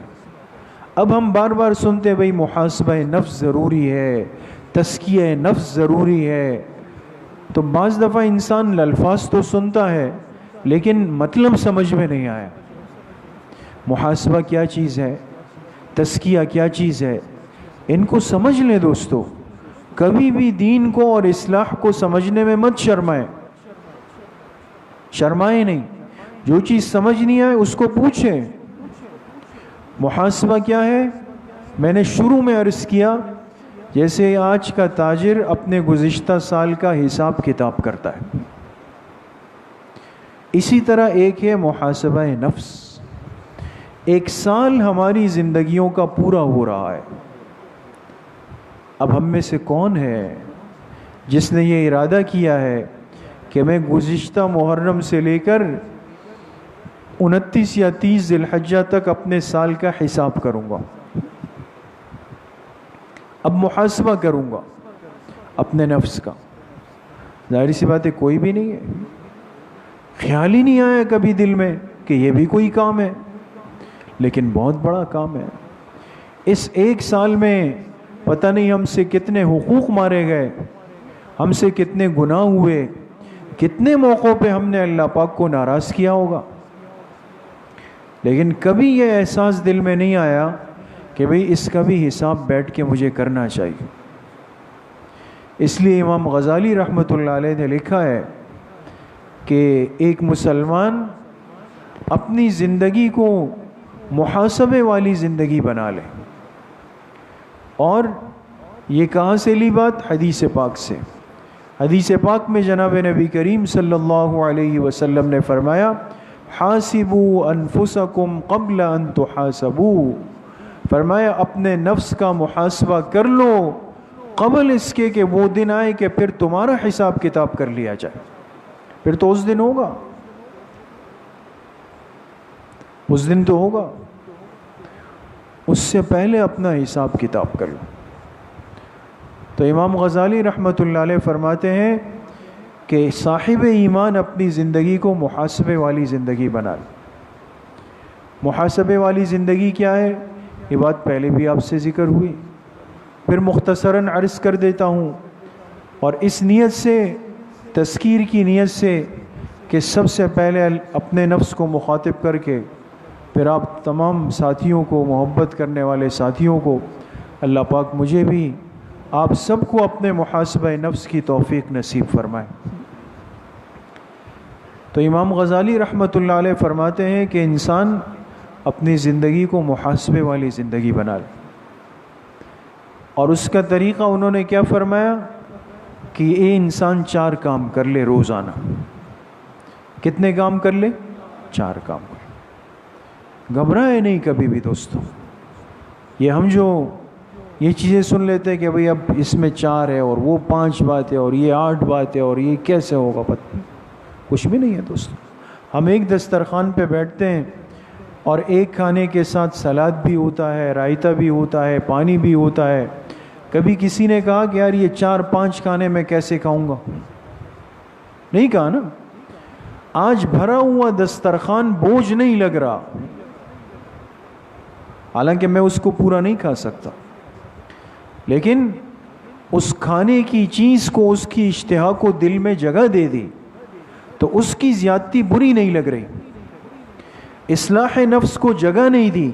اب ہم بار بار سنتے بھئی محاسبہ نفس ضروری ہے، تزکیہ نفس ضروری ہے، تو بعض دفعہ انسان الفاظ تو سنتا ہے لیکن مطلب سمجھ میں نہیں آیا۔ محاسبہ کیا چیز ہے، تزکیہ کیا چیز ہے، ان کو سمجھ لیں دوستو۔ کبھی بھی دین کو اور اصلاح کو سمجھنے میں مت شرمائیں نہیں، جو چیز سمجھ نہیں آئے اس کو پوچھیں۔ محاسبہ کیا ہے؟ میں نے شروع میں عرض کیا، جیسے آج کا تاجر اپنے گزشتہ سال کا حساب کتاب کرتا ہے، اسی طرح ایک ہے محاسبہ نفس۔ ایک سال ہماری زندگیوں کا پورا ہو رہا ہے۔ اب ہم میں سے کون ہے جس نے یہ ارادہ کیا ہے کہ کہ میں گزشتہ محرم سے لے کر 29 یا 30 ذی الحجہ تک اپنے سال کا حساب کروں گا. اب محاسبہ کروں گا اپنے نفس کا. ظاہر سی بات ہے کوئی بھی نہیں ہے، خیال ہی نہیں آیا کبھی دل میں کہ یہ بھی کوئی کام ہے، لیکن بہت بڑا کام ہے. اس ایک سال میں پتہ نہیں ہم سے کتنے حقوق مارے گئے، ہم سے کتنے گناہ ہوئے، کتنے موقعوں پہ ہم نے اللہ پاک کو ناراض کیا ہوگا، لیکن کبھی یہ احساس دل میں نہیں آیا کہ بھئی اس کا بھی حساب بیٹھ کے مجھے کرنا چاہیے. اس لیے امام غزالی رحمۃ اللہ علیہ نے لکھا ہے کہ ایک مسلمان اپنی زندگی کو محاسبے والی زندگی بنا لے. اور یہ کہاں سے لی بات؟ حدیث پاک سے. حدیث پاک میں جناب نبی کریم صلی اللہ علیہ وسلم نے فرمایا حاسبوا انفسکم قبل ان تحاسبوا، فرمایا اپنے نفس کا محاسبہ کر لو قبل اس کے کہ وہ دن آئے کہ پھر تمہارا حساب کتاب کر لیا جائے. پھر تو اس دن ہوگا، اس دن تو ہوگا، اس سے پہلے اپنا حساب کتاب کر لو. تو امام غزالی رحمۃ اللہ علیہ فرماتے ہیں کہ صاحب ایمان اپنی زندگی کو محاسبے والی زندگی بنا لے. محاسبے والی زندگی کیا ہے؟ یہ بات پہلے بھی آپ سے ذکر ہوئی، پھر مختصراً عرض کر دیتا ہوں. اور اس نیت سے، تذکیر کی نیت سے کہ سب سے پہلے اپنے نفس کو مخاطب کر کے پھر آپ تمام ساتھیوں کو، محبت کرنے والے ساتھیوں کو، اللہ پاک مجھے بھی آپ سب کو اپنے محاسبہ نفس کی توفیق نصیب فرمائے. تو امام غزالی رحمۃ اللہ علیہ فرماتے ہیں کہ انسان اپنی زندگی کو محاسبے والی زندگی بنا لے. اور اس کا طریقہ انہوں نے کیا فرمایا کہ یہ انسان 4 کام کر لے روزانہ. کتنے کام کر لے؟ 4 کام کر لے. گھبرائے نہیں کبھی بھی دوستوں. یہ ہم جو یہ چیزیں سن لیتے ہیں کہ بھئی اب اس میں 4 ہے اور وہ 5 بات ہے اور یہ 8 بات ہے اور یہ کیسے ہوگا، پتہ کچھ بھی نہیں ہے دوستوں. ہم ایک دسترخوان پہ بیٹھتے ہیں اور ایک کھانے کے ساتھ سلاد بھی ہوتا ہے، رائتہ بھی ہوتا ہے، پانی بھی ہوتا ہے. کبھی کسی نے کہا کہ یار یہ 4-5 کھانے میں کیسے کھاؤں گا؟ نہیں کہا نا. آج بھرا ہوا دسترخوان بوجھ نہیں لگ رہا، حالانکہ میں اس کو پورا نہیں کھا سکتا، لیکن اس کھانے کی چیز کو، اس کی اشتہا کو دل میں جگہ دے دی تو اس کی زیادتی بری نہیں لگ رہی. اصلاح نفس کو جگہ نہیں دی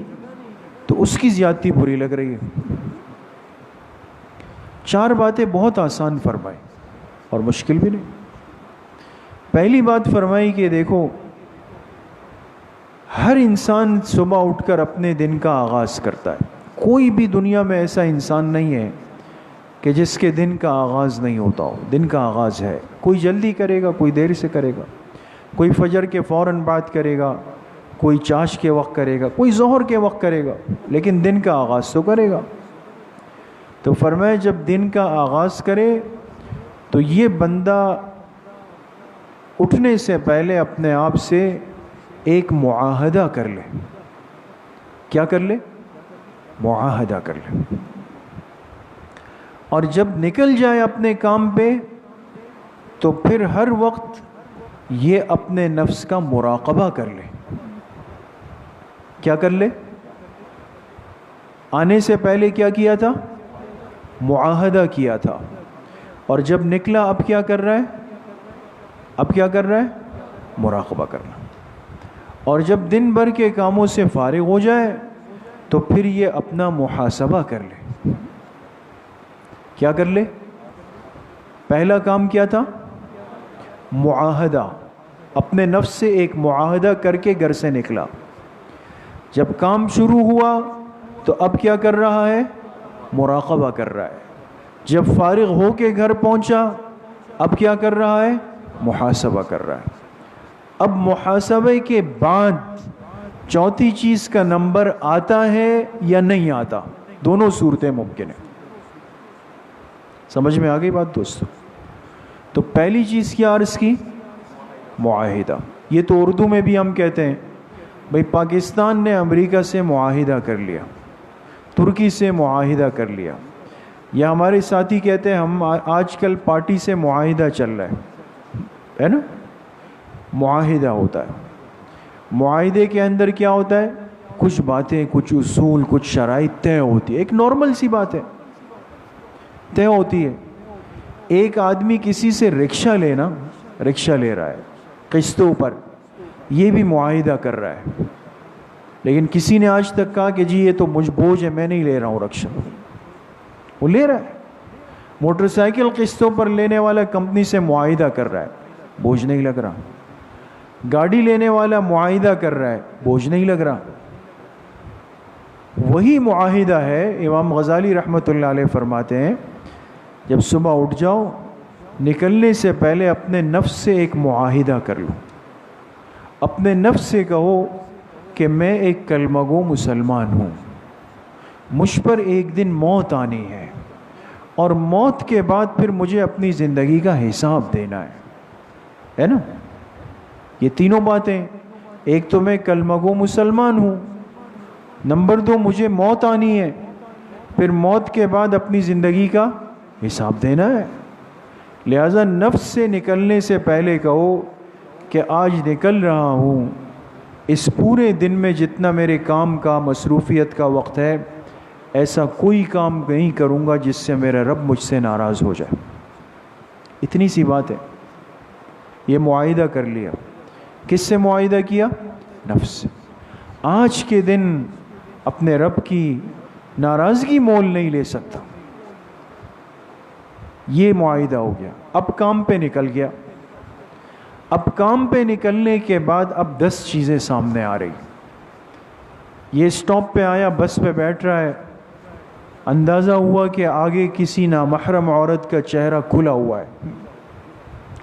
تو اس کی زیادتی بری لگ رہی ہے. 4 باتیں بہت آسان فرمائی اور مشکل بھی نہیں. پہلی بات فرمائی کہ دیکھو ہر انسان صبح اٹھ کر اپنے دن کا آغاز کرتا ہے. کوئی بھی دنیا میں ایسا انسان نہیں ہے کہ جس کے دن کا آغاز نہیں ہوتا ہو. دن کا آغاز ہے. کوئی جلدی کرے گا، کوئی دیر سے کرے گا، کوئی فجر کے فوراً بعد کرے گا، کوئی چاش کے وقت کرے گا، کوئی ظہر کے وقت کرے گا، لیکن دن کا آغاز تو کرے گا. تو فرمایا جب دن کا آغاز کرے تو یہ بندہ اٹھنے سے پہلے اپنے آپ سے ایک معاہدہ کر لے. کیا کر لے؟ معاہدہ کر لے. اور جب نکل جائے اپنے کام پہ تو پھر ہر وقت یہ اپنے نفس کا مراقبہ کر لے. کیا کر لے؟ آنے سے پہلے کیا کیا تھا؟ معاہدہ کیا تھا. اور جب نکلا اب کیا کر رہا ہے؟ اب کیا کر رہا ہے؟ مراقبہ کرنا. اور جب دن بھر کے کاموں سے فارغ ہو جائے تو پھر یہ اپنا محاسبہ کر لے. کیا کر لے؟ پہلا کام کیا تھا؟ معاہدہ. اپنے نفس سے ایک معاہدہ کر کے گھر سے نکلا. جب کام شروع ہوا تو اب کیا کر رہا ہے؟ مراقبہ کر رہا ہے. جب فارغ ہو کے گھر پہنچا اب کیا کر رہا ہے؟ محاسبہ کر رہا ہے. اب محاسبے کے بعد چوتھی چیز کا نمبر آتا ہے یا نہیں آتا؟ دونوں صورتیں ممکن ہیں. سمجھ میں آ گئی بات دوستو؟ تو پہلی چیز کیا عرض کی؟ معاہدہ. یہ تو اردو میں بھی ہم کہتے ہیں. بھئی پاکستان نے امریکہ سے معاہدہ کر لیا، ترکی سے معاہدہ کر لیا، یا ہمارے ساتھی کہتے ہیں ہم آج کل پارٹی سے معاہدہ چل رہا ہے نا. معاہدہ ہوتا ہے. معاہدے کے اندر کیا ہوتا ہے؟ کچھ باتیں، کچھ اصول، کچھ شرائط طے ہوتی ہے. ایک نارمل سی بات ہے، طے ہوتی ہے. ایک آدمی کسی سے رکشہ لے رہا ہے قسطوں پر، یہ بھی معاہدہ کر رہا ہے. لیکن کسی نے آج تک کہا کہ جی یہ تو مجھ بوجھ ہے، میں نہیں لے رہا ہوں رکشہ. وہ لے رہا ہے. موٹر سائیکل قسطوں پر لینے والا کمپنی سے معاہدہ کر رہا ہے، بوجھ نہیں لگ رہا. گاڑی لینے والا معاہدہ کر رہا ہے، بوجھ نہیں لگ رہا. وہی معاہدہ ہے. امام غزالی رحمۃ اللہ علیہ فرماتے ہیں جب صبح اٹھ جاؤ، نکلنے سے پہلے اپنے نفس سے ایک معاہدہ کر لو. اپنے نفس سے کہو کہ میں ایک کلمہ گو مسلمان ہوں، مجھ پر ایک دن موت آنی ہے، اور موت کے بعد پھر مجھے اپنی زندگی کا حساب دینا ہے نا. یہ تینوں باتیں، ایک تو میں کلمہ گو مسلمان ہوں، نمبر 2 مجھے موت آنی ہے، پھر موت کے بعد اپنی زندگی کا حساب دینا ہے. لہذا نفس سے نکلنے سے پہلے کہو کہ آج نکل رہا ہوں، اس پورے دن میں جتنا میرے کام کا مصروفیت کا وقت ہے، ایسا کوئی کام نہیں کروں گا جس سے میرا رب مجھ سے ناراض ہو جائے. اتنی سی بات ہے. یہ معاہدہ کر لیا. کس سے معاہدہ کیا؟ نفس سے. آج کے دن اپنے رب کی ناراضگی مول نہیں لے سکتا. یہ معاہدہ ہو گیا. اب کام پہ نکل گیا. اب کام پہ نکلنے کے بعد اب 10 چیزیں سامنے آ رہی. یہ اسٹاپ پہ آیا، بس پہ بیٹھ رہا ہے، اندازہ ہوا کہ آگے کسی نامحرم عورت کا چہرہ کھلا ہوا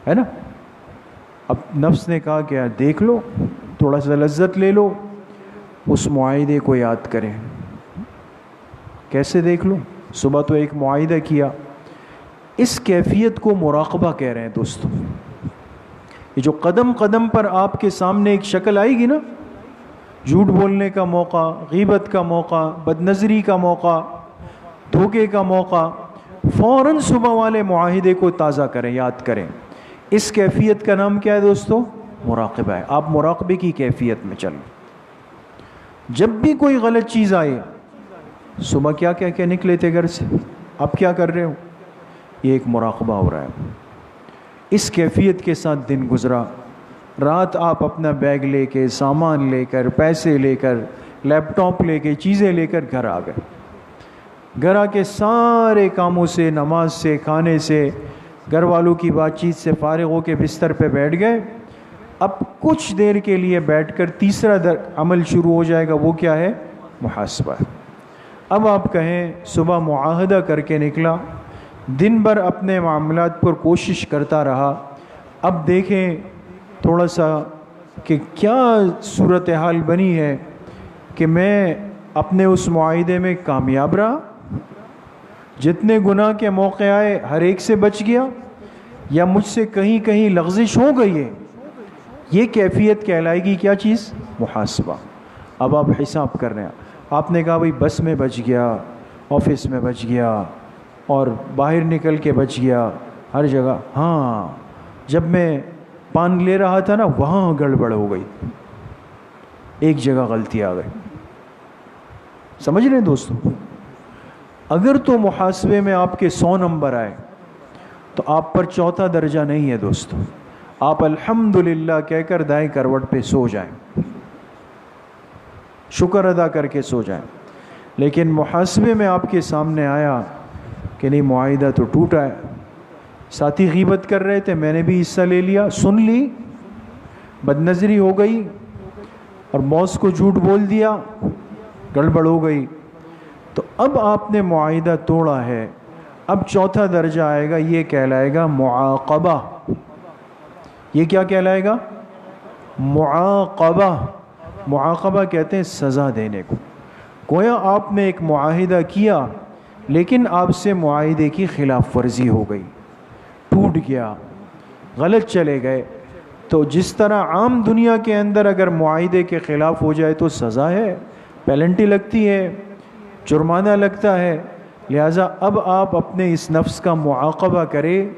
ہے نا. اب نفس نے کہا کہ دیکھ لو، تھوڑا سا لذت لے لو. اس معاہدے کو یاد کریں. کیسے دیکھ لو؟ صبح تو ایک معاہدہ کیا. اس کیفیت کو مراقبہ کہہ رہے ہیں دوستو. یہ جو قدم قدم پر آپ کے سامنے ایک شکل آئے گی نا، جھوٹ بولنے کا موقع، غیبت کا موقع، بدنظری کا موقع، دھوکے کا موقع، فوراً صبح والے معاہدے کو تازہ کریں، یاد کریں. اس کیفیت کا نام کیا ہے دوستو؟ مراقبہ ہے. آپ مراقبے کی کیفیت میں چلیں. جب بھی کوئی غلط چیز آئے، صبح کیا کہہ کے نکلے تھے گھر سے، اب کیا کر رہے ہو؟ یہ ایک مراقبہ ہو رہا ہے. اس کیفیت کے ساتھ دن گزرا. رات آپ اپنا بیگ لے کے، سامان لے کر، پیسے لے کر، لیپ ٹاپ لے کے، چیزیں لے کر گھر آ گئے. گھر آ کے سارے کاموں سے، نماز سے، کھانے سے، گھر والوں کی بات چیت سے فارغ ہو کے بستر پہ بیٹھ گئے. اب کچھ دیر کے لیے بیٹھ کر تیسرا عمل شروع ہو جائے گا. وہ کیا ہے؟ محاسبہ. اب آپ کہیں صبح معاہدہ کر کے نکلا، دن بھر اپنے معاملات پر کوشش کرتا رہا. اب دیکھیں تھوڑا سا کہ کیا صورتحال بنی ہے کہ میں اپنے اس معاہدے میں کامیاب رہا، جتنے گناہ کے موقع آئے ہر ایک سے بچ گیا، یا مجھ سے کہیں کہیں لغزش ہو گئی ہے. یہ کیفیت کہلائے گی کیا چیز؟ محاسبہ. اب آپ حساب کر رہے ہیں. آپ نے کہا بھئی بس میں بچ گیا، آفس میں بچ گیا، اور باہر نکل کے بچ گیا، ہر جگہ. ہاں، جب میں پان لے رہا تھا نا، وہاں گڑبڑ ہو گئی، ایک جگہ غلطی آ گئی. سمجھ رہے ہیں دوستو؟ اگر تو محاسبے میں آپ کے 100 نمبر آئے تو آپ پر چوتھا درجہ نہیں ہے دوستو. آپ الحمدللہ کہہ کر دائیں کروٹ پہ سو جائیں، شکر ادا کر کے سو جائیں. لیکن محاسبے میں آپ کے سامنے آیا کہ نہیں، معاہدہ تو ٹوٹا ہے. ساتھی غیبت کر رہے تھے، میں نے بھی حصہ لے لیا، سن لی، بدنظری ہو گئی، اور باس کو جھوٹ بول دیا، گڑبڑ ہو گئی. تو اب آپ نے معاہدہ توڑا ہے. اب چوتھا درجہ آئے گا، یہ کہلائے گا معاقبہ. یہ کیا کہلائے گا؟ معاقبہ. معاقبہ کہتے ہیں سزا دینے کو. گویا آپ نے ایک معاہدہ کیا، لیکن آپ سے معاہدے کی خلاف ورزی ہو گئی، ٹوٹ گیا، غلط چلے گئے. تو جس طرح عام دنیا کے اندر اگر معاہدے کے خلاف ہو جائے تو سزا ہے، پینلٹی لگتی ہے، جرمانہ لگتا ہے، لہٰذا اب آپ اپنے اس نفس کا معاقبہ کریں،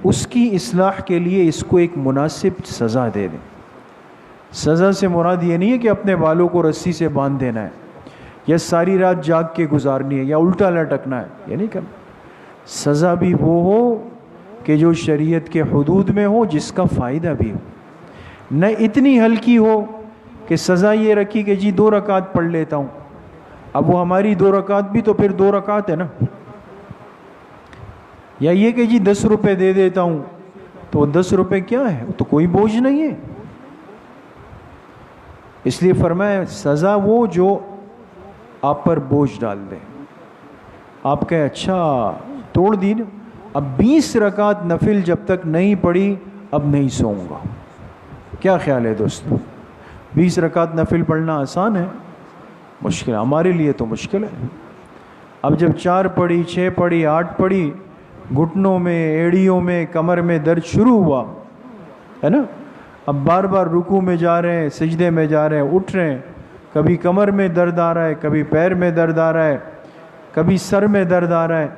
اس کی اصلاح کے لیے اس کو ایک مناسب سزا دے دیں۔ سزا سے مراد یہ نہیں ہے کہ اپنے بالوں کو رسی سے باندھ دینا ہے، یا ساری رات جاگ کے گزارنی ہے، یا الٹا لٹکنا ہے، یہ نہیں کرنا۔ سزا بھی وہ ہو کہ جو شریعت کے حدود میں ہو، جس کا فائدہ بھی ہو، نہ اتنی ہلکی ہو کہ سزا یہ رکھی کہ جی 2 رکعت پڑھ لیتا ہوں۔ اب وہ ہماری 2 رکعت بھی تو پھر 2 رکعت ہے نا، یا یہ کہ جی 10 روپے دے دیتا ہوں، تو 10 روپے کیا ہے، تو کوئی بوجھ نہیں ہے۔ اس لیے فرمایا سزا وہ جو آپ پر بوجھ ڈال دے، آپ کہے اچھا توڑ دی نا، اب 20 رکعت نفل جب تک نہیں پڑھی اب نہیں سوؤں گا۔ کیا خیال ہے دوستو؟ 20 رکعت نفل پڑھنا آسان ہے؟ مشکل ہے، ہمارے لیے تو مشکل ہے۔ اب جب 4 پڑھی، 6 پڑھی، 8 پڑھی، گھٹنوں میں، ایڑیوں میں، کمر میں درد شروع ہوا ہے نا، اب بار بار رکوع میں جا رہے ہیں، سجدے میں جا رہے ہیں، اٹھ رہے ہیں، کبھی کمر میں درد آ رہا ہے، کبھی پیر میں درد آ رہا ہے، کبھی سر میں درد آ رہا ہے۔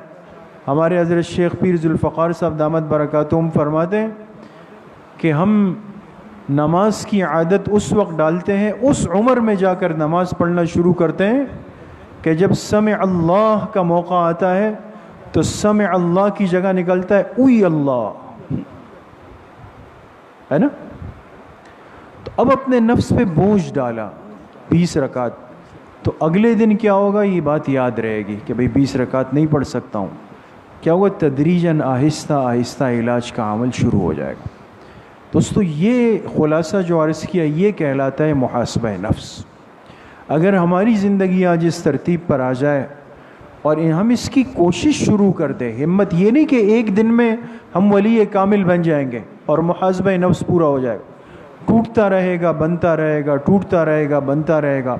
ہمارے حضرت شیخ پیر ذوالفقار صاحب دامت برکاتہم فرماتے ہیں کہ ہم نماز کی عادت اس وقت ڈالتے ہیں، اس عمر میں جا کر نماز پڑھنا شروع کرتے ہیں کہ جب سمع اللہ کا موقع آتا ہے تو سمع اللہ کی جگہ نکلتا ہے اوئی اللہ، ہے نا۔ تو اب اپنے نفس پہ بوجھ ڈالا 20 رکعت، تو اگلے دن کیا ہوگا یہ بات یاد رہے گی کہ بھئی 20 رکعت نہیں پڑھ سکتا ہوں۔ کیا ہوگا؟ تدریجاً آہستہ آہستہ علاج کا عمل شروع ہو جائے گا۔ دوستو یہ خلاصہ جو عرض کیا یہ کہلاتا ہے محاسبہ نفس۔ اگر ہماری زندگی آج اس ترتیب پر آ جائے اور ہم اس کی کوشش شروع کر دیں، ہمت یہ نہیں کہ ایک دن میں ہم ولی کامل بن جائیں گے اور محاسبہ نفس پورا ہو جائے گا، ٹوٹتا رہے گا، بنتا رہے گا، ٹوٹتا رہے گا، بنتا رہے گا،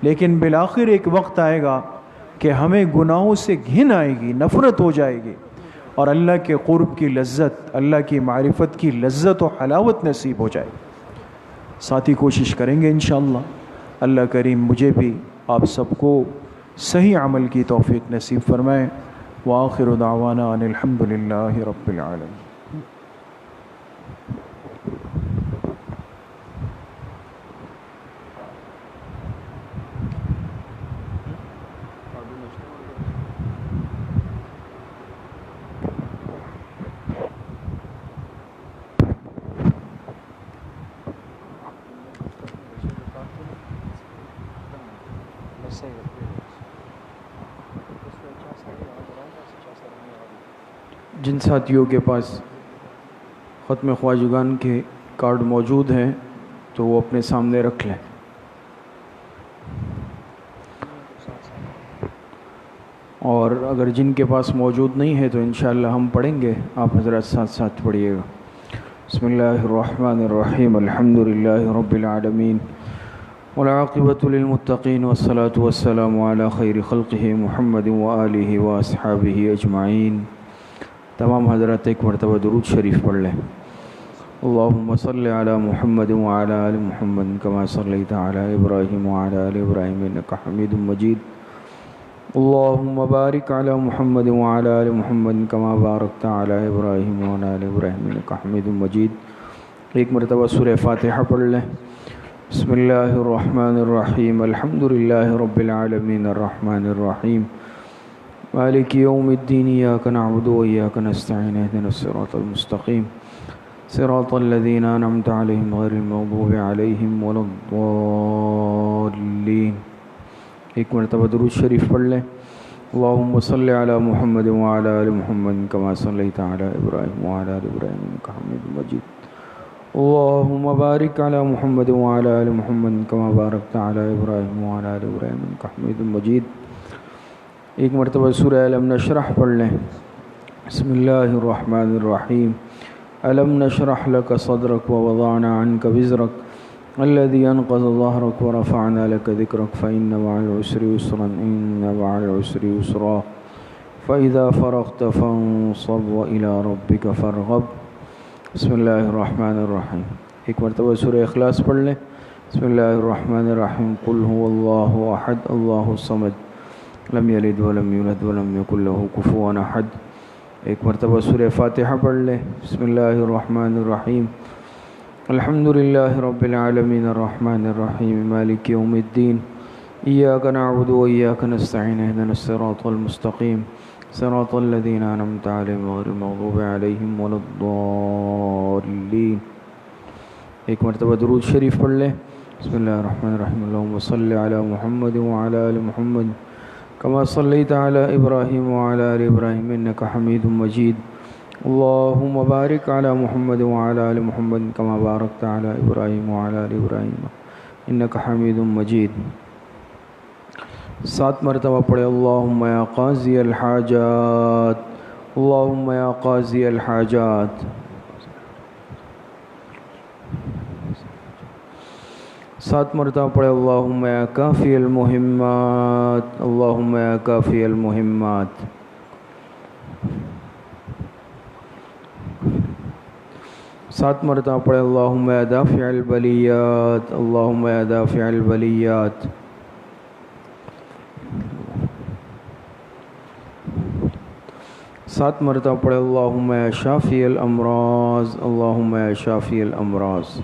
لیکن بالآخر ایک وقت آئے گا کہ ہمیں گناہوں سے گھن آئے گی، نفرت ہو جائے گی، اور اللہ کے قرب کی لذت، اللہ کی معرفت کی لذت و حلاوت نصیب ہو جائے گی۔ ساتھی کوشش کریں گے انشاءاللہ۔ اللہ کریم مجھے بھی آپ سب کو صحیح عمل کی توفیق نصیب فرمائے۔ وآخر دعوانا ان الحمدللہ رب العالمین۔ جن ساتھیوں کے پاس ختم خواجگان کے کارڈ موجود ہیں تو وہ اپنے سامنے رکھ لیں، اور اگر جن کے پاس موجود نہیں ہے تو انشاءاللہ ہم پڑھیں گے، آپ حضرات ساتھ ساتھ پڑھیے گا۔ بسم اللہ الرحمن الرحیم، الحمد للہ رب العالمین، والعاقبۃ للمتقین، والصلاة والسلام علی خیر خلقہ محمد وآلہ واصحابہ اجمعین۔ تمام حضرات ایک مرتبہ درود شریف پڑھ لیں۔ اللہم صلی علی محمد وعلی آل محمد کما صلیت علی ابراہیم وعلی آل ابراہیم انک حمید مجید۔ اللہم بارک علی محمد وعلی آل محمد کما بارکت علی ابراہیم وعلی آل ابراہیم انک حمید مجید۔ ایک مرتبہ سورہ فاتحہ پڑھ لیں۔ بسم اللہ الرحمن الرحیم، الحمد للہ رب العالمین، الرحمن الرحیم، مالک یوم الدین، ایاک نعبد و ایاک نستعین، اہدنا الصراط المستقیم، صراط الذین انعمت علیہم غیر المغضوب علیہم ولا الضالین۔ ایک مرتبہ درود شریف پڑھ لیں۔ اللہم صلی علی محمد وعلی آل محمد کما صلیت علی ابراہیم وعلی آل ابراہیم انک حمید مجید۔ اللہم بارک علی محمد وعلی آل محمد کما بارکت علی ابراہیم وعلی آل ابراہیم انک حمید مجید۔ ایک مرتبہ سورہ علم نشرح پڑھ لیں۔ بسم اللہ الرحمن الرحیم، علم نشرح لک صدرک ووضعنا عنک وزرک الذی انقض ظہرک ورفعنا لک ذکرک فإن مع العسر یسرا إن مع العسر یسرا فإذا فرغت فانصب وإلى ربک فارغب۔ بسم اللہ الرحمن الرحیم۔ ایک مرتبہ سورہ اخلاص پڑھ لیں. بسم اللہ الرحمن الرحیم. قل هو اللہ احد اللہ الصمد لم یلد ولم یولد ولم یکن له کفوا احد. ایک مرتبہ سورہ فاتحہ پڑھ لیں. بسم اللہ الرحمن الرحیم. الحمد للہ رب العالمین الرحمن الرحیم مالک یوم الدین ایاک نعبد و ایاک نستعین اهدنا الصراط المستقیم صراط الذین انعمت علیہم غیر المغضوب علیہم ولا الضالین. ایک مرتبہ درود شریف پڑھ لیں. بسم اللہ الرحمن الرحیم. اللہم صل علی محمد وعلی آل محمد کما صلیت علی ابراہیم وعلی آل ابراہیم انک حمید مجید. اللہم بارک علی محمد وعلی آل محمد کما بارکت علی ابراہیم وعلی آل ابراہیم انک حمید مجید. 7 مرتبہ پڑھے. اللہم یا قاضی الحاجات اللہم یا قاضی الحاجات. 7 مرتبہ پڑھے. اللہم یا کافی المہمات اللہم یا کافی المہمات. 7 مرتبہ پڑھے. اللہم یا دافع البلیات اللہم یا دافع البلیات. 7 مرتبہ پڑھے. اللہم یا شافی الامراض اللہم یا شافی الامراض.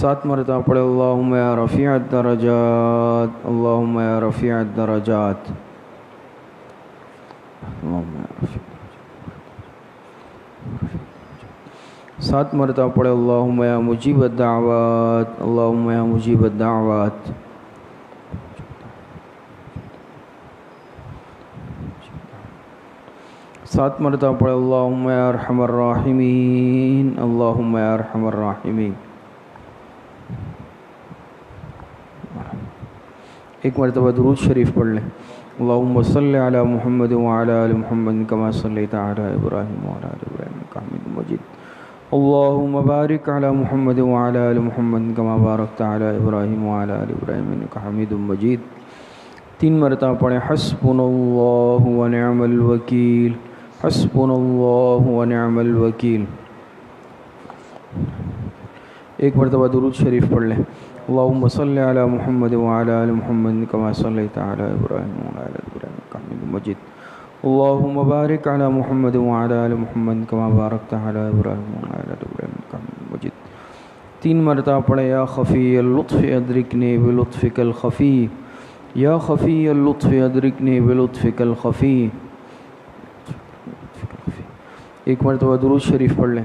7 مرتبہ پڑھے. اللہم یا رفیع الدرجات اللہم یا رفیع الدرجات. 7 مرتبہ پڑھے. اللہم یا مجیب الدعوات اللہم یا مجیب الدعوات. 7 مرتبہ پڑھے. اللہم یا ارحم الراحمین اللہم یا ارحم الراحمین. ایک مرتبہ درود شریف پڑھ لیں. اللہم صلی علی محمد وعلی آل محمد کما صلیت علی ابراہیم وعلی آل ابراہیم انک حمید مجید. اللہم بارک علی محمد وعلی آل محمد کما بارکت علی ابراہیم وعلی آل ابراہیم انک حمید مجید. 3 مرتبہ پڑھیں. حسبنا اللہ ونعم الوکیل حسبنا اللہ ونعم الوکیل. ایک مرتبہ درود شریف پڑھ لیں. اللہم صلی علی محمد وعلی آل محمد کما صلیت علی ابراہیم وعلی آل ابراہیم انک حمید مجید. اللہم بارک علی محمد وعلی آل محمد کما بارکت علی ابراہیم وعلی آل ابراہیم انک حمید مجید. 3 مرتبہ پڑھیں. یا خفی اللطف ادرکنی بلطفک الخفی یا خفی اللطف ادرکنی بلطفک الخفی. ایک مرتبہ درود شریف پڑھ لیں.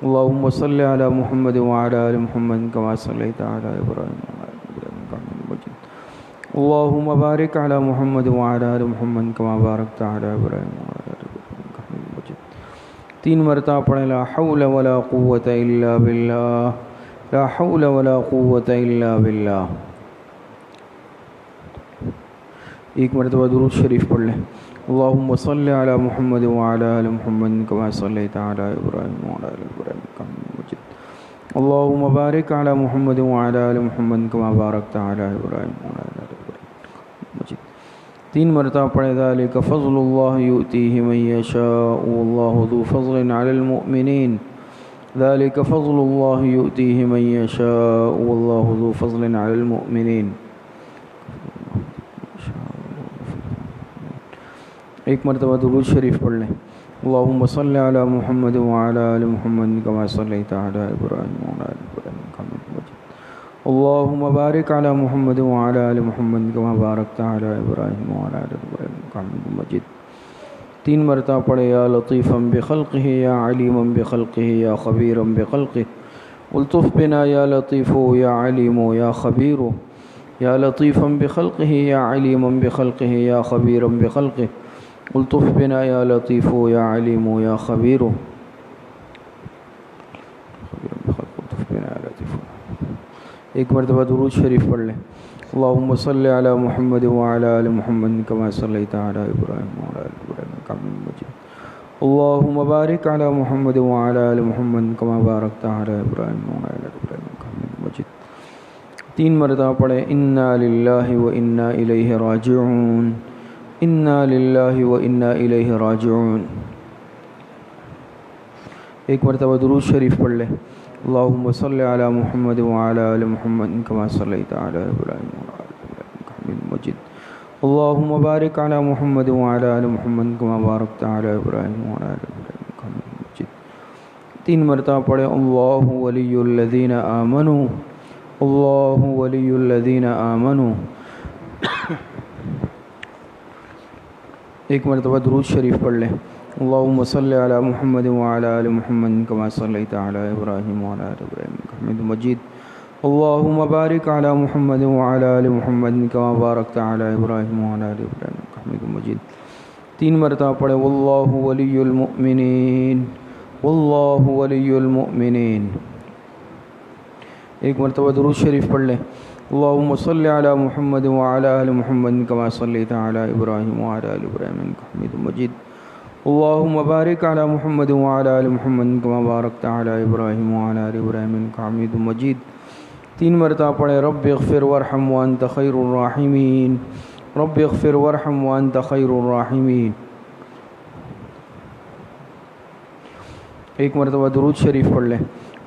اللہم صلی علی محمد وعلی آل محمد کما صلیت علی ابراہیم وعلی آل ابراہیم انک حمید مجید. اللہم بارک علی محمد وعلی آل محمد کما بارکت علی ابراہیم وعلی آل ابراہیم انک حمید مجید. 3 مرتبہ پڑھیں. لا حول ولا قوة الا باللہ لا حول ولا قوة الا باللہ. ایک مرتبہ درود شریف پڑھ لیں. اللہم صلی علی محمد وعلی آل محمد کما صلیت علی ابراہیم وعلی آل ابراہیم انک حمید مجید. اللہم بارک علی محمد وعلی آل محمد کما بارکت علی ابراہیم وعلی آل ابراہیم انک حمید مجید. 3 مرتبہ پڑھے. ذالک فضل اللہ یؤتیہ من یشاء واللہ ذو فضل علی المؤمنین ذالک فضل اللہ یؤتیہ من یشاء واللہ ذو فضل علی المؤمنین. ایک مرتبہ درود شریف پڑھ لیں. اللہم صلی علی محمد وعلی آل محمد کما صلیت علی ابراہیم وعلی آل ابراہیم انک حمید مجید. اللہم بارک علی محمد وعلی آل محمد کما بارکت علی ابراہیم وعلی آل ابراہیم انک حمید مجید. 3 مرتبہ پڑھے. یا لطیفا بخلقہ یا علیما بخلقہ یا خبیرا بخلقہ الطف بنا یا لطیف یا علیم یا خبیر. یا لطیفا بخلقہ یا علیما بخلقہ یا خبیرا بخلقہ الطف بنا یا لطیف یا علیم یا خبیر. ایک مرتبہ درود شریف پڑھ لیں. اللہم صلی علی محمد وعلی آل محمد کما صلیت علی ابراہیم وعلی آل ابراہیم انک حمید مجید. اللہم بارک علی محمد وعلی آل محمد کما بارکت علی ابراہیم وعلی آل ابراہیم انک حمید مجید. 3 مرتبہ پڑھیں. انا للہ و انا الیہ راجعون انا للہ و انا الیہ راجعون۔ ایک مرتبہ درود شریف پڑھ لیں۔ اللہم صلی علی محمد وعلی آل محمد کما صلیت علی ابراہیم وعلی آل ابراہیم انک حمید مجید۔ اللہم بارک علی محمد وعلی آل محمد کما بارکت علی ابراہیم وعلی آل ابراہیم انک حمید مجید۔ 3 مرتبہ پڑھیں اللہ ولی الذین آمنوا، اللہ ولی الذین آمنوا۔ ایک مرتبہ درود شریف پڑھ لیں۔ اللہم صلی علی محمد وعلی آل محمد کما صلیت علی ابراہیم وعلی آل ابراہیم انک حمید مجید۔ اللہم بارک علی محمد وعلی آل محمد کما بارکت علی ابراہیم وعلی آل ابراہیم انک حمید مجید۔ 3 مرتبہ پڑھیں واللہ ولی المؤمنین، واللہ ولی المؤمنین۔ ایک مرتبہ درود شریف پڑھ لیں۔ اللہم صلی علی محمد وعلی آل محمد کما صلیت علی ابراہیم وعلی آل ابراہیم انک حمید مجید۔ اللہم بارک علی محمد وعلی آل محمد کما بارکت علی ابراہیم وعلی آل ابراہیم انک حمید مجید۔ 3 مرتبہ پڑھیں رب اغفر وارحم وانت خیر الراحمین، رب اغفر وارحم وانت خیر الراحمین۔ ایک مرتبہ درود شریف پڑھ لیں۔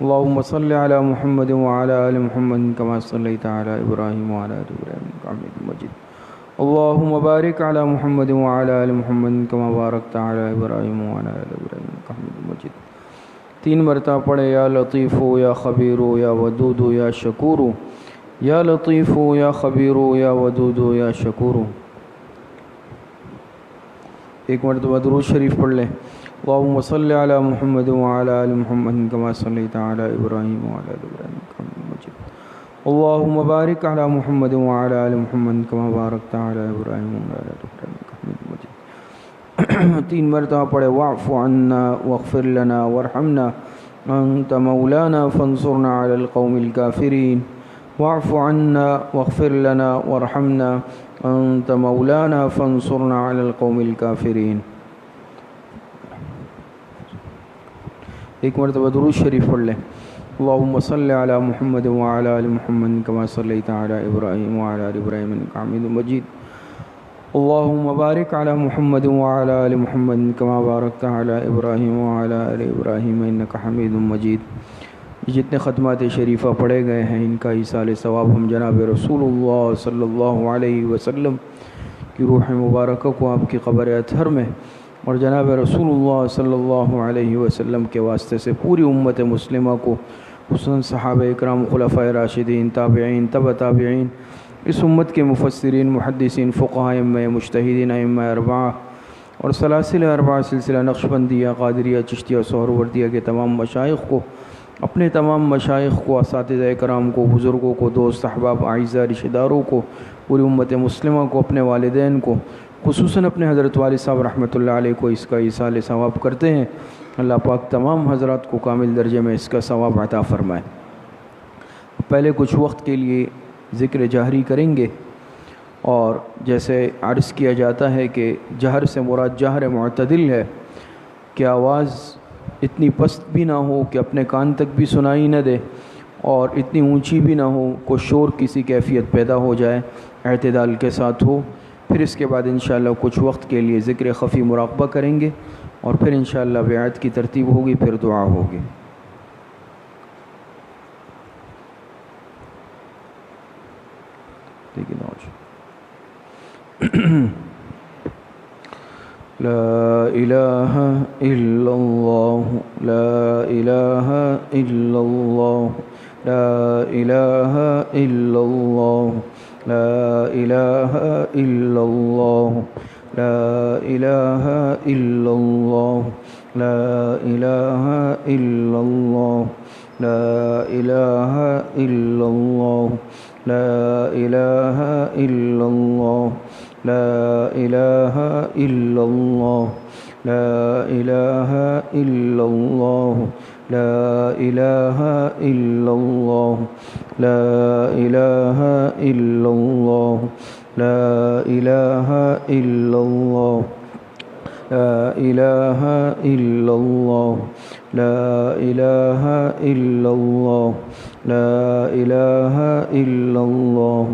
اللہم صلی علی محمد وعلی آل محمد کما صلیت علی ابراہیم وعلی آل ابراہیم انک حمید مجید۔ اللہم بارک علی محمد وعلی آل محمد کما بارکت علی ابراہیم وعلی آل ابراہیم انک حمید مجید۔ 3 مرتبہ پڑھیں یا لطیف یا خبیر یا ودود یا شکور، یا لطیف یا خبیر یا ودود یا شکور۔ ایک مرتبہ درود شریف پڑھ لیں۔ اللہم صلی علی محمد وعلی آل محمد کما صلیت علی ابراہیم وعلی آل ابراہیم انک حمید مجید۔ اللہم بارک علی محمد وعلی آل محمد کما بارکت علی ابراہیم وعلی آل ابراہیم انک حمید مجید۔ 3 مرتبہ پڑھے واعف عنا واغفر لنا وارحمنا انت مولانا فانصرنا علی القوم الکافرین، واعف عنا واغفر لنا وارحمنا انت مولانا فانصرنا علی القوم الکافرین۔ ایک مرتبہ درود شریف پڑھ لیں۔ اللہم صلی علی محمد وعلی آل محمد کما صلیت علی ابراہیم وعلی آل ابراہیم انک حمید مجید۔ اللہم بارک علی محمد وعلی آل محمد کما بارکت علی ابراہیم وعلی آل ابراہیم انک حمید مجید۔ جتنے ختمات شریفہ پڑھے گئے ہیں ان کا ایصال ثواب ہم جناب رسول اللہ صلی اللہ علیہ وسلم کی روح مبارکہ کو آپ کی قبر اطہر میں اور جناب رسول اللہ صلی اللہ علیہ وسلم کے واسطے سے پوری امت مسلمہ کو، خصوصاً صحابہ اکرام، خلفائے راشدین، تابعین، تبع تابعین، اس امت کے مفسرین، محدثین، فقہاء، ائمہ مجتہدین، ائمہ اربعہ اور سلاسل اربعہ، سلسلہ نقشبندیہ، قادریہ، چشتیہ، سہروردیہ کے تمام مشائخ کو، اپنے تمام مشائخ کو، اساتذہ اکرام کو، بزرگوں کو، دوست احباب، اعزاء، رشتہ داروں کو، پوری امت مسلمہ کو، اپنے والدین کو، خصوصاً اپنے حضرت والد صاحب رحمۃ اللہ علیہ کو اس کا ایصال ثواب کرتے ہیں۔ اللہ پاک تمام حضرات کو کامل درجے میں اس کا ثواب عطا فرمائے۔ پہلے کچھ وقت کے لیے ذکر جہری کریں گے، اور جیسے عرض کیا جاتا ہے کہ جہر سے مراد جہر معتدل ہے کہ آواز اتنی پست بھی نہ ہو کہ اپنے کان تک بھی سنائی نہ دے، اور اتنی اونچی بھی نہ ہو کہ شور کسی کیفیت پیدا ہو جائے، اعتدال کے ساتھ ہو۔ پھر اس کے بعد انشاءاللہ کچھ وقت کے لیے ذکر خفی مراقبہ کریں گے، اور پھر انشاءاللہ بیعت کی ترتیب ہوگی، پھر دعا ہوگی۔ لا الہ الا اللہ، لا الہ الا اللہ، لا الہ الا اللہ، لا الہ الا اللہ، لا الہ الا اللہ، لا الہ الا اللہ، لا الہ الا اللہ، لا الہ الا اللہ، لا الہ الا اللہ، لا الہ الا اللہ، لا الہ الا اللہ، لا الہ الا اللہ، لا الہ الا اللہ، لا الہ الا اللہ، لا الہ الا اللہ، لا الہ الا اللہ،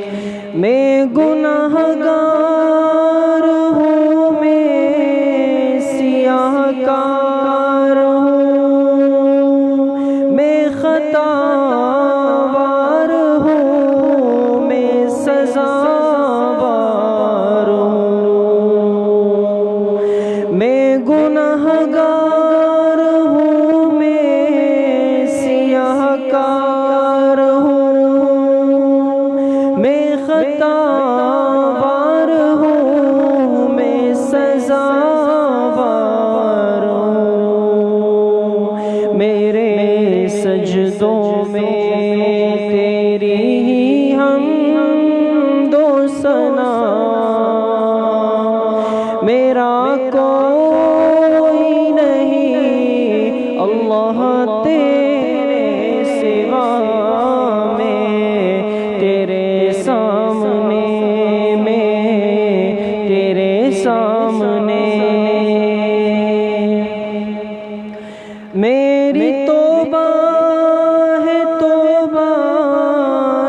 اللہ تیرے سوا میں تیرے سامنے میں تیرے سامنے میری توبہ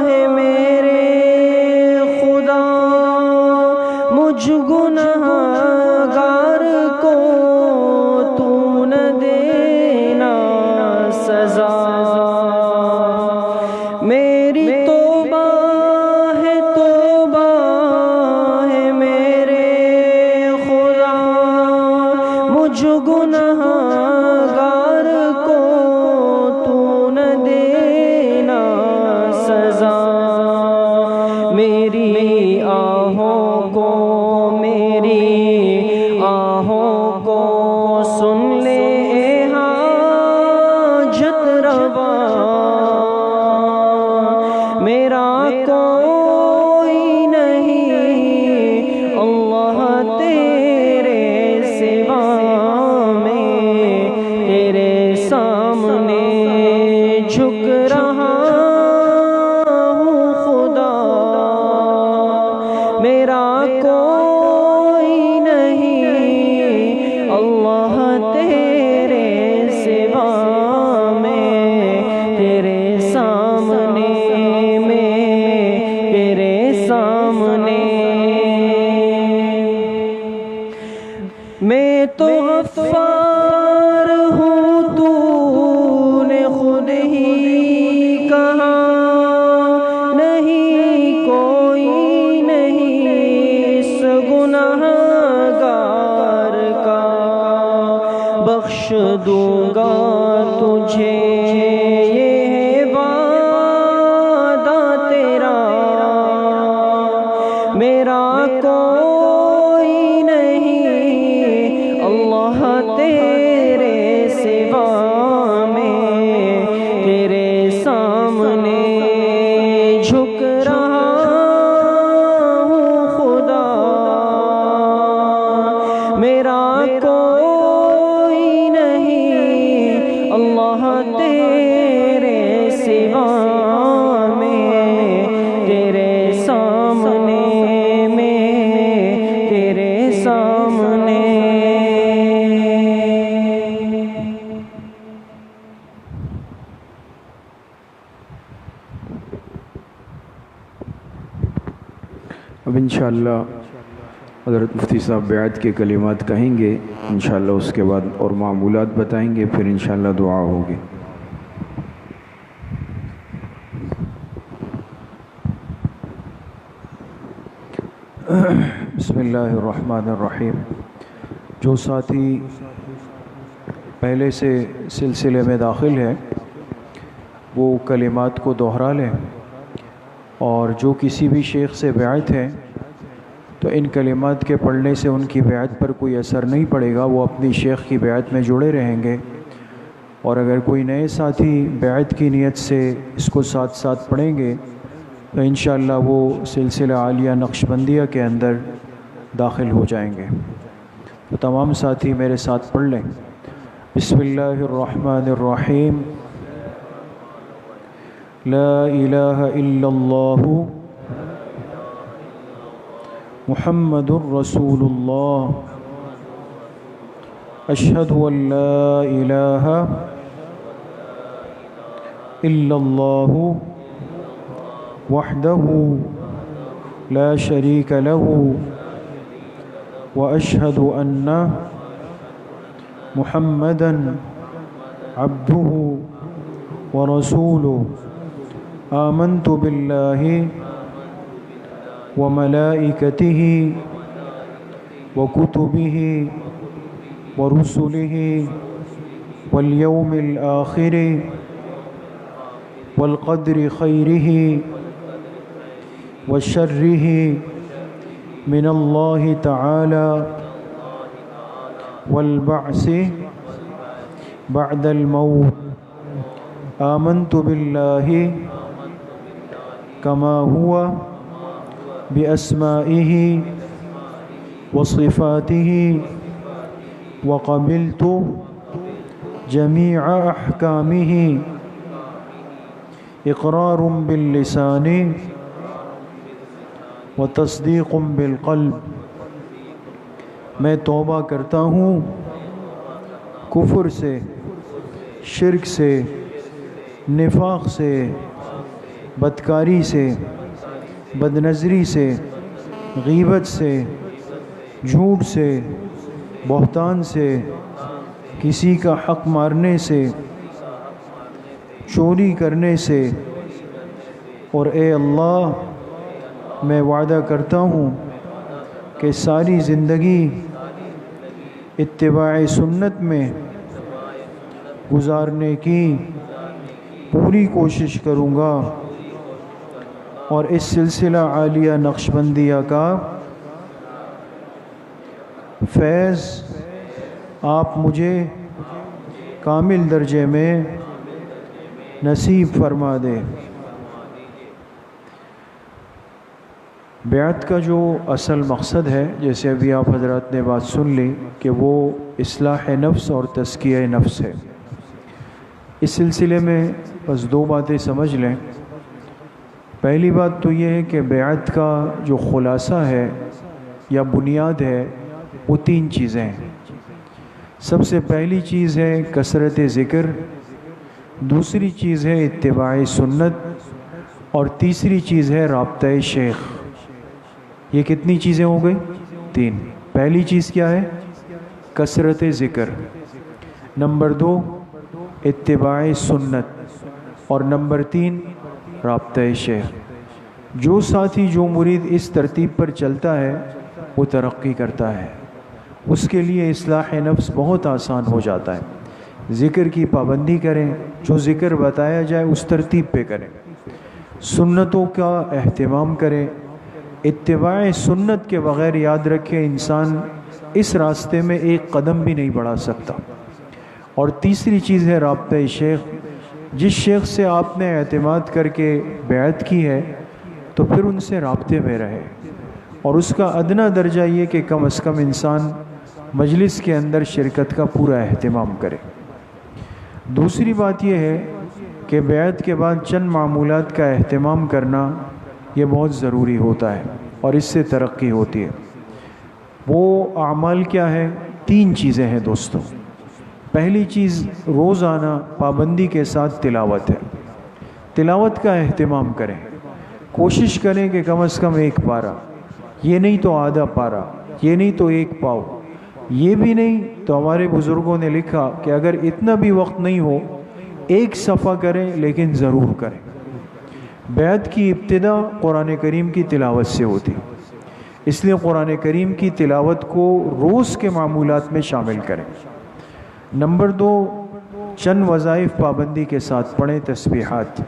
ہے میرے خدا مجھ گنہگار کو تو نہ دینا سزا میری توبہ ہے میرے خدا مجھ گنہگار کو تو نہ دینا سزا میری آہوں کو سن لے حاجت روا میرا کوئی نہیں اللہ تیرے سوا میں تیرے سامنے جھک رہا ہوں خدا میرا کوئی نہیں اللہ تیرے سوا میں تیرے سامنے میں تیرے سامنے میں تو غفار ہوں تو نے خود ہی کہا نہیں کوئی نہیں اس گنہگار کا بخش دوں گا تجھے یہ وعدہ تیرا میرا کوئی نہیں اللہ تیرے سوا میں تیرے سامنے جھک رہا ہوں خدا میرا کوئی نہیں اللہ تیرے سوا میں تیرے سامنے میں تیرے سامنے اب انشاءاللہ حضرت مفتی صاحب بیعت کے کلمات کہیں گے انشاءاللہ اس کے بعد اور معمولات بتائیں گے پھر انشاءاللہ دعا ہوگی بسم اللہ الرحمن الرحیم جو ساتھی پہلے سے سلسلے میں داخل ہے وہ کلمات کو دہرا لیں اور جو کسی بھی شیخ سے بیعت ہے تو ان کلمات کے پڑھنے سے ان کی بیعت پر کوئی اثر نہیں پڑے گا وہ اپنی شیخ کی بیعت میں جڑے رہیں گے اور اگر کوئی نئے ساتھی بیعت کی نیت سے اس کو ساتھ ساتھ پڑھیں گے تو انشاءاللہ وہ سلسلہ عالیہ نقشبندیہ کے اندر داخل ہو جائیں گے تو تمام ساتھی میرے ساتھ پڑھ لیں بسم اللہ الرحمن الرحیم لا الہ الا اللہ محمد رسول اللہ اشہد ان لا الہ الا اللہ وحدہ لا شریک لہ واشہد ان محمدا عبدہ ورسولہ آمنت باللہ وملائکتہ وکتبہ ورسلہ والیوم الآخر والقدر خیرہ وشرہ من اللہ تعالی والبعث بعد الموت آمنت باللہ كما هو بأسمائه وصفاته وقبلت جميع أحكامه إقرار باللسان وتصديق بالقلب. میں توبہ کرتا ہوں کفر سے، شرک سے، نفاق سے، بدکاری سے، بدنظری سے، غیبت سے، جھوٹ سے، بہتان سے، کسی کا حق مارنے سے، چوری کرنے سے، اور اے اللہ میں وعدہ کرتا ہوں کہ ساری زندگی اتباع سنت میں گزارنے کی پوری کوشش کروں گا، اور اس سلسلہ عالیہ نقشبندیہ کا فیض آپ مجھے کامل درجے میں نصیب فرما دے۔ بیعت کا جو اصل مقصد ہے، جیسے ابھی آپ حضرات نے بات سن لی، کہ وہ اصلاح نفس اور تزکیہ نفس ہے۔ اس سلسلے میں بس دو باتیں سمجھ لیں۔ پہلی بات تو یہ ہے کہ بیعت کا جو خلاصہ ہے یا بنیاد ہے وہ تین چیزیں ہیں۔ سب سے پہلی چیز ہے کثرت ذکر، دوسری چیز ہے اتباع سنت، اور تیسری چیز ہے رابطہ شیخ۔ یہ کتنی چیزیں ہو گئی؟ تین۔ پہلی چیز کیا ہے؟ کثرت ذکر، نمبر دو اتباع سنت، اور نمبر تین رابطہ شیخ۔ جو ساتھی جو مرید اس ترتیب پر چلتا ہے وہ ترقی کرتا ہے، اس کے لیے اصلاح نفس بہت آسان ہو جاتا ہے۔ ذکر کی پابندی کریں، جو ذکر بتایا جائے اس ترتیب پہ کریں، سنتوں کا اہتمام کریں۔ اتباع سنت کے بغیر یاد رکھیں انسان اس راستے میں ایک قدم بھی نہیں بڑھا سکتا۔ اور تیسری چیز ہے رابطہ شیخ۔ جس شیخ سے آپ نے اعتماد کر کے بیعت کی ہے تو پھر ان سے رابطے میں رہے، اور اس کا ادنا درجہ یہ کہ کم از کم انسان مجلس کے اندر شرکت کا پورا اہتمام کرے۔ دوسری بات یہ ہے کہ بیعت کے بعد چند معمولات کا اہتمام کرنا یہ بہت ضروری ہوتا ہے، اور اس سے ترقی ہوتی ہے۔ وہ اعمال کیا ہے؟ تین چیزیں ہیں دوستوں۔ پہلی چیز روزانہ پابندی کے ساتھ تلاوت ہے۔ تلاوت کا اہتمام کریں، کوشش کریں کہ کم از کم ایک پارہ، یہ نہیں تو آدھا پارہ، یہ نہیں تو ایک پاؤ، یہ بھی نہیں تو ہمارے بزرگوں نے لکھا کہ اگر اتنا بھی وقت نہیں ہو ایک صفحہ کریں، لیکن ضرور کریں۔ بیعت کی ابتدا قرآن کریم کی تلاوت سے ہوتی، اس لیے قرآن کریم کی تلاوت کو روز کے معمولات میں شامل کریں۔ نمبر دو، چند وظائف پابندی کے ساتھ پڑھیں، تسبیحات۔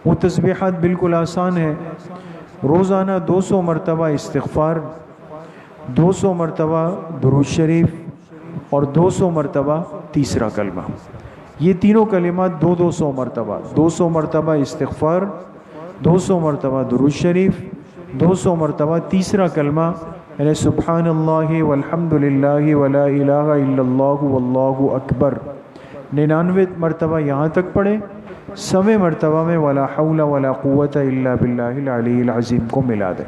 وہ تسبیحات بالکل آسان ہے۔ روزانہ 200 مرتبہ استغفار، 200 مرتبہ درود شریف، اور 200 مرتبہ تیسرا کلمہ۔ یہ تینوں کلمات 200 مرتبہ، 200 مرتبہ استغفار، 200 مرتبہ درود شریف، 200 مرتبہ تیسرا کلمہ، یعنی سبحان اللہ والحمد للہ ولا الہ الا اللہ واللہ اکبر۔ 99 مرتبہ یہاں تک پڑھیں، 100 مرتبہ میں ولا حول ولا قوت الا باللہ العلی العظیم کو ملا دیں۔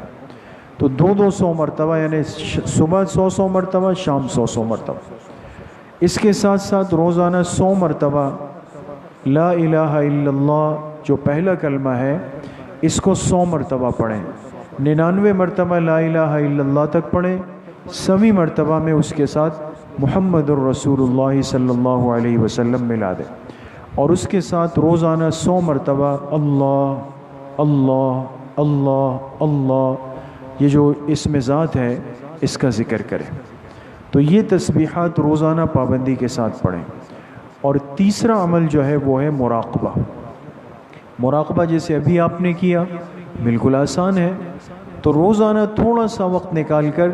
تو 200 مرتبہ، یعنی صبح 100 مرتبہ، شام 100 مرتبہ۔ اس کے ساتھ ساتھ روزانہ 100 مرتبہ لا الہ الا اللہ جو پہلا کلمہ ہے اس کو 100 مرتبہ پڑھیں، 99 مرتبہ لا الہ الا اللہ تک پڑھیں، 100 مرتبہ میں اس کے ساتھ محمد الرسول اللہ صلی اللہ علیہ وسلم ملا دیں، اور اس کے ساتھ روزانہ 100 مرتبہ اللہ اللہ اللہ اللہ، یہ جو اسم ذات ہے اس کا ذکر کریں۔ تو یہ تسبیحات روزانہ پابندی کے ساتھ پڑھیں۔ اور تیسرا عمل جو ہے وہ ہے مراقبہ۔ مراقبہ جیسے ابھی آپ نے کیا، بالکل آسان ہے۔ تو روزانہ تھوڑا سا وقت نکال کر،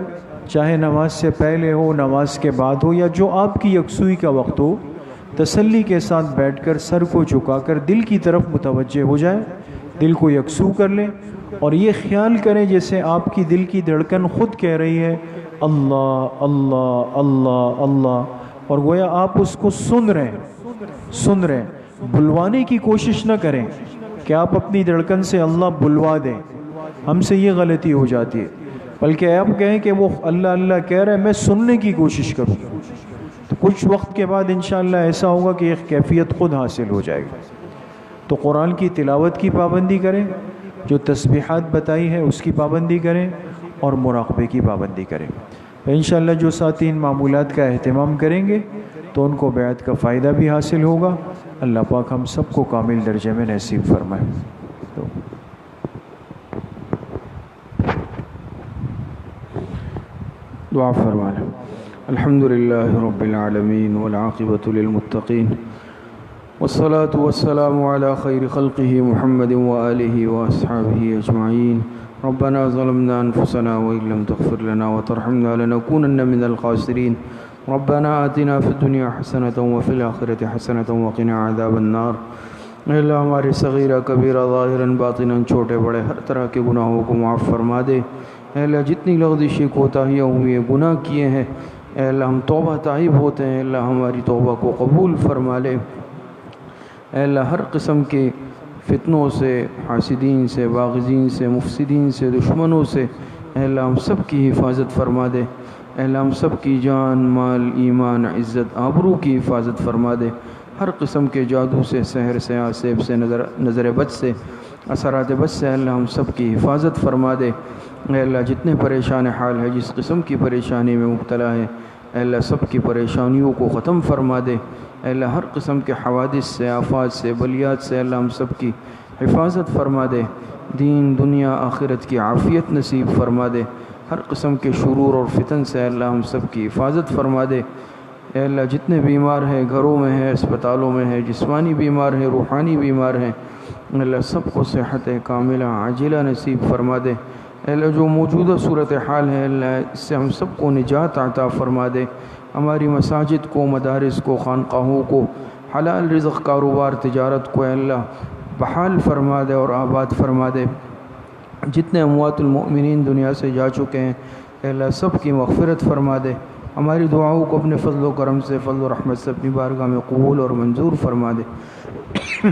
چاہے نماز سے پہلے ہو، نماز کے بعد ہو، یا جو آپ کی یکسوئی کا وقت ہو، تسلی کے ساتھ بیٹھ کر سر کو جھکا کر دل کی طرف متوجہ ہو جائیں، دل کو یکسو کر لیں، اور یہ خیال کریں جیسے آپ کی دل کی دھڑکن خود کہہ رہی ہے اللہ اللہ اللہ اللہ، اور گویا آپ اس کو سن رہے ہیں۔ سن رہے ہیں، بلوانے کی کوشش نہ کریں کہ آپ اپنی دھڑکن سے اللہ بلوا دیں، ہم سے یہ غلطی ہو جاتی ہے، بلکہ آپ کہیں کہ وہ اللہ اللہ کہہ رہا ہے، میں سننے کی کوشش کروں، تو کچھ وقت کے بعد انشاءاللہ ایسا ہوگا کہ ایک کیفیت خود حاصل ہو جائے گی۔ تو قرآن کی تلاوت کی پابندی کریں، جو تسبیحات بتائی ہے اس کی پابندی کریں، اور مراقبے کی پابندی کریں۔ انشاءاللہ جو ساتھی ان معمولات کا اہتمام کریں گے تو ان کو بیعت کا فائدہ بھی حاصل ہوگا۔ اللہ پاک ہم سب کو کامل درجے میں نصیب فرمائے۔ تو دعا فرمائیں۔ الحمدللہ رب العالمین والعاقبۃ للمتقین والصلاة والسلام على خیر خلقہ محمد وآلہ واصحابہ اجمعین۔ ربنا ظلمنا انفسنا وإن لم تغفر لنا وترحمنا لنكونن من الخاسرین۔ ربنا آتنا فی الدنیا حسنۃ وفی الآخرۃ حسنۃ وقنا عذاب النار۔ اے اللہ ہمارے صغیرہ کبیرہ ظاہراً باطناً چھوٹے بڑے ہر طرح کے گناہوں کو معاف فرما دے۔ اے اللہ جتنی لغزشیں کوتاہیاں ہوئی ہیں، گناہ کیے ہیں، اے اللہ ہم توبہ طائب ہوتے ہیں، اللہ ہماری توبہ کو قبول فرما لے۔ اے اللہ ہر قسم کے فتنوں سے، حاسدین سے، باغزین سے، مفسدین سے، دشمنوں سے اے اللہ ہم سب کی حفاظت فرما دے۔ اے اللہ ہم سب کی جان، مال، ایمان، عزت، آبرو کی حفاظت فرما دے۔ ہر قسم کے جادو سے، سحر سے، آسیب سے، نظر بد سے، اثرات بد سے اللہ ہم سب کی حفاظت فرما دے۔ اے اللہ جتنے پریشان حال ہے، جس قسم کی پریشانی میں مبتلا ہے، اے اللہ سب کی پریشانیوں کو ختم فرما دے۔ اے اللہ ہر قسم کے حوادث سے، آفات سے، بلیات سے اللہ ہم سب کی حفاظت فرما دے۔ دین، دنیا، آخرت کی عافیت نصیب فرما دے۔ ہر قسم کے شرور اور فتن سے اللہ ہم سب کی حفاظت فرما دے۔ اے اللہ جتنے بیمار ہیں، گھروں میں ہیں، اسپتالوں میں ہیں، جسمانی بیمار ہیں، روحانی بیمار ہیں، اللہ سب کو صحت کاملہ عاجلہ نصیب فرما دے۔ اے اللہ جو موجودہ صورتحال ہے اللہ اس سے ہم سب کو نجات عطا فرما دے۔ ہماری مساجد کو، مدارس کو، خانقاہوں کو، حلال رزق، کاروبار، تجارت کو اے اللہ بحال فرما دے اور آباد فرما دے۔ جتنے اموات المؤمنین دنیا سے جا چکے ہیں اے اللہ سب کی مغفرت فرما دے۔ ہماری دعاؤں کو اپنے فضل و کرم سے، فضل و رحمت سے اپنی بارگاہ میں قبول اور منظور فرما دے۔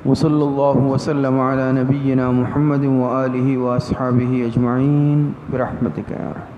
وصلی اللہ وسلم علی نبینا محمد وآلہ واصحابہ اجمعین برحمتک یا رحمت۔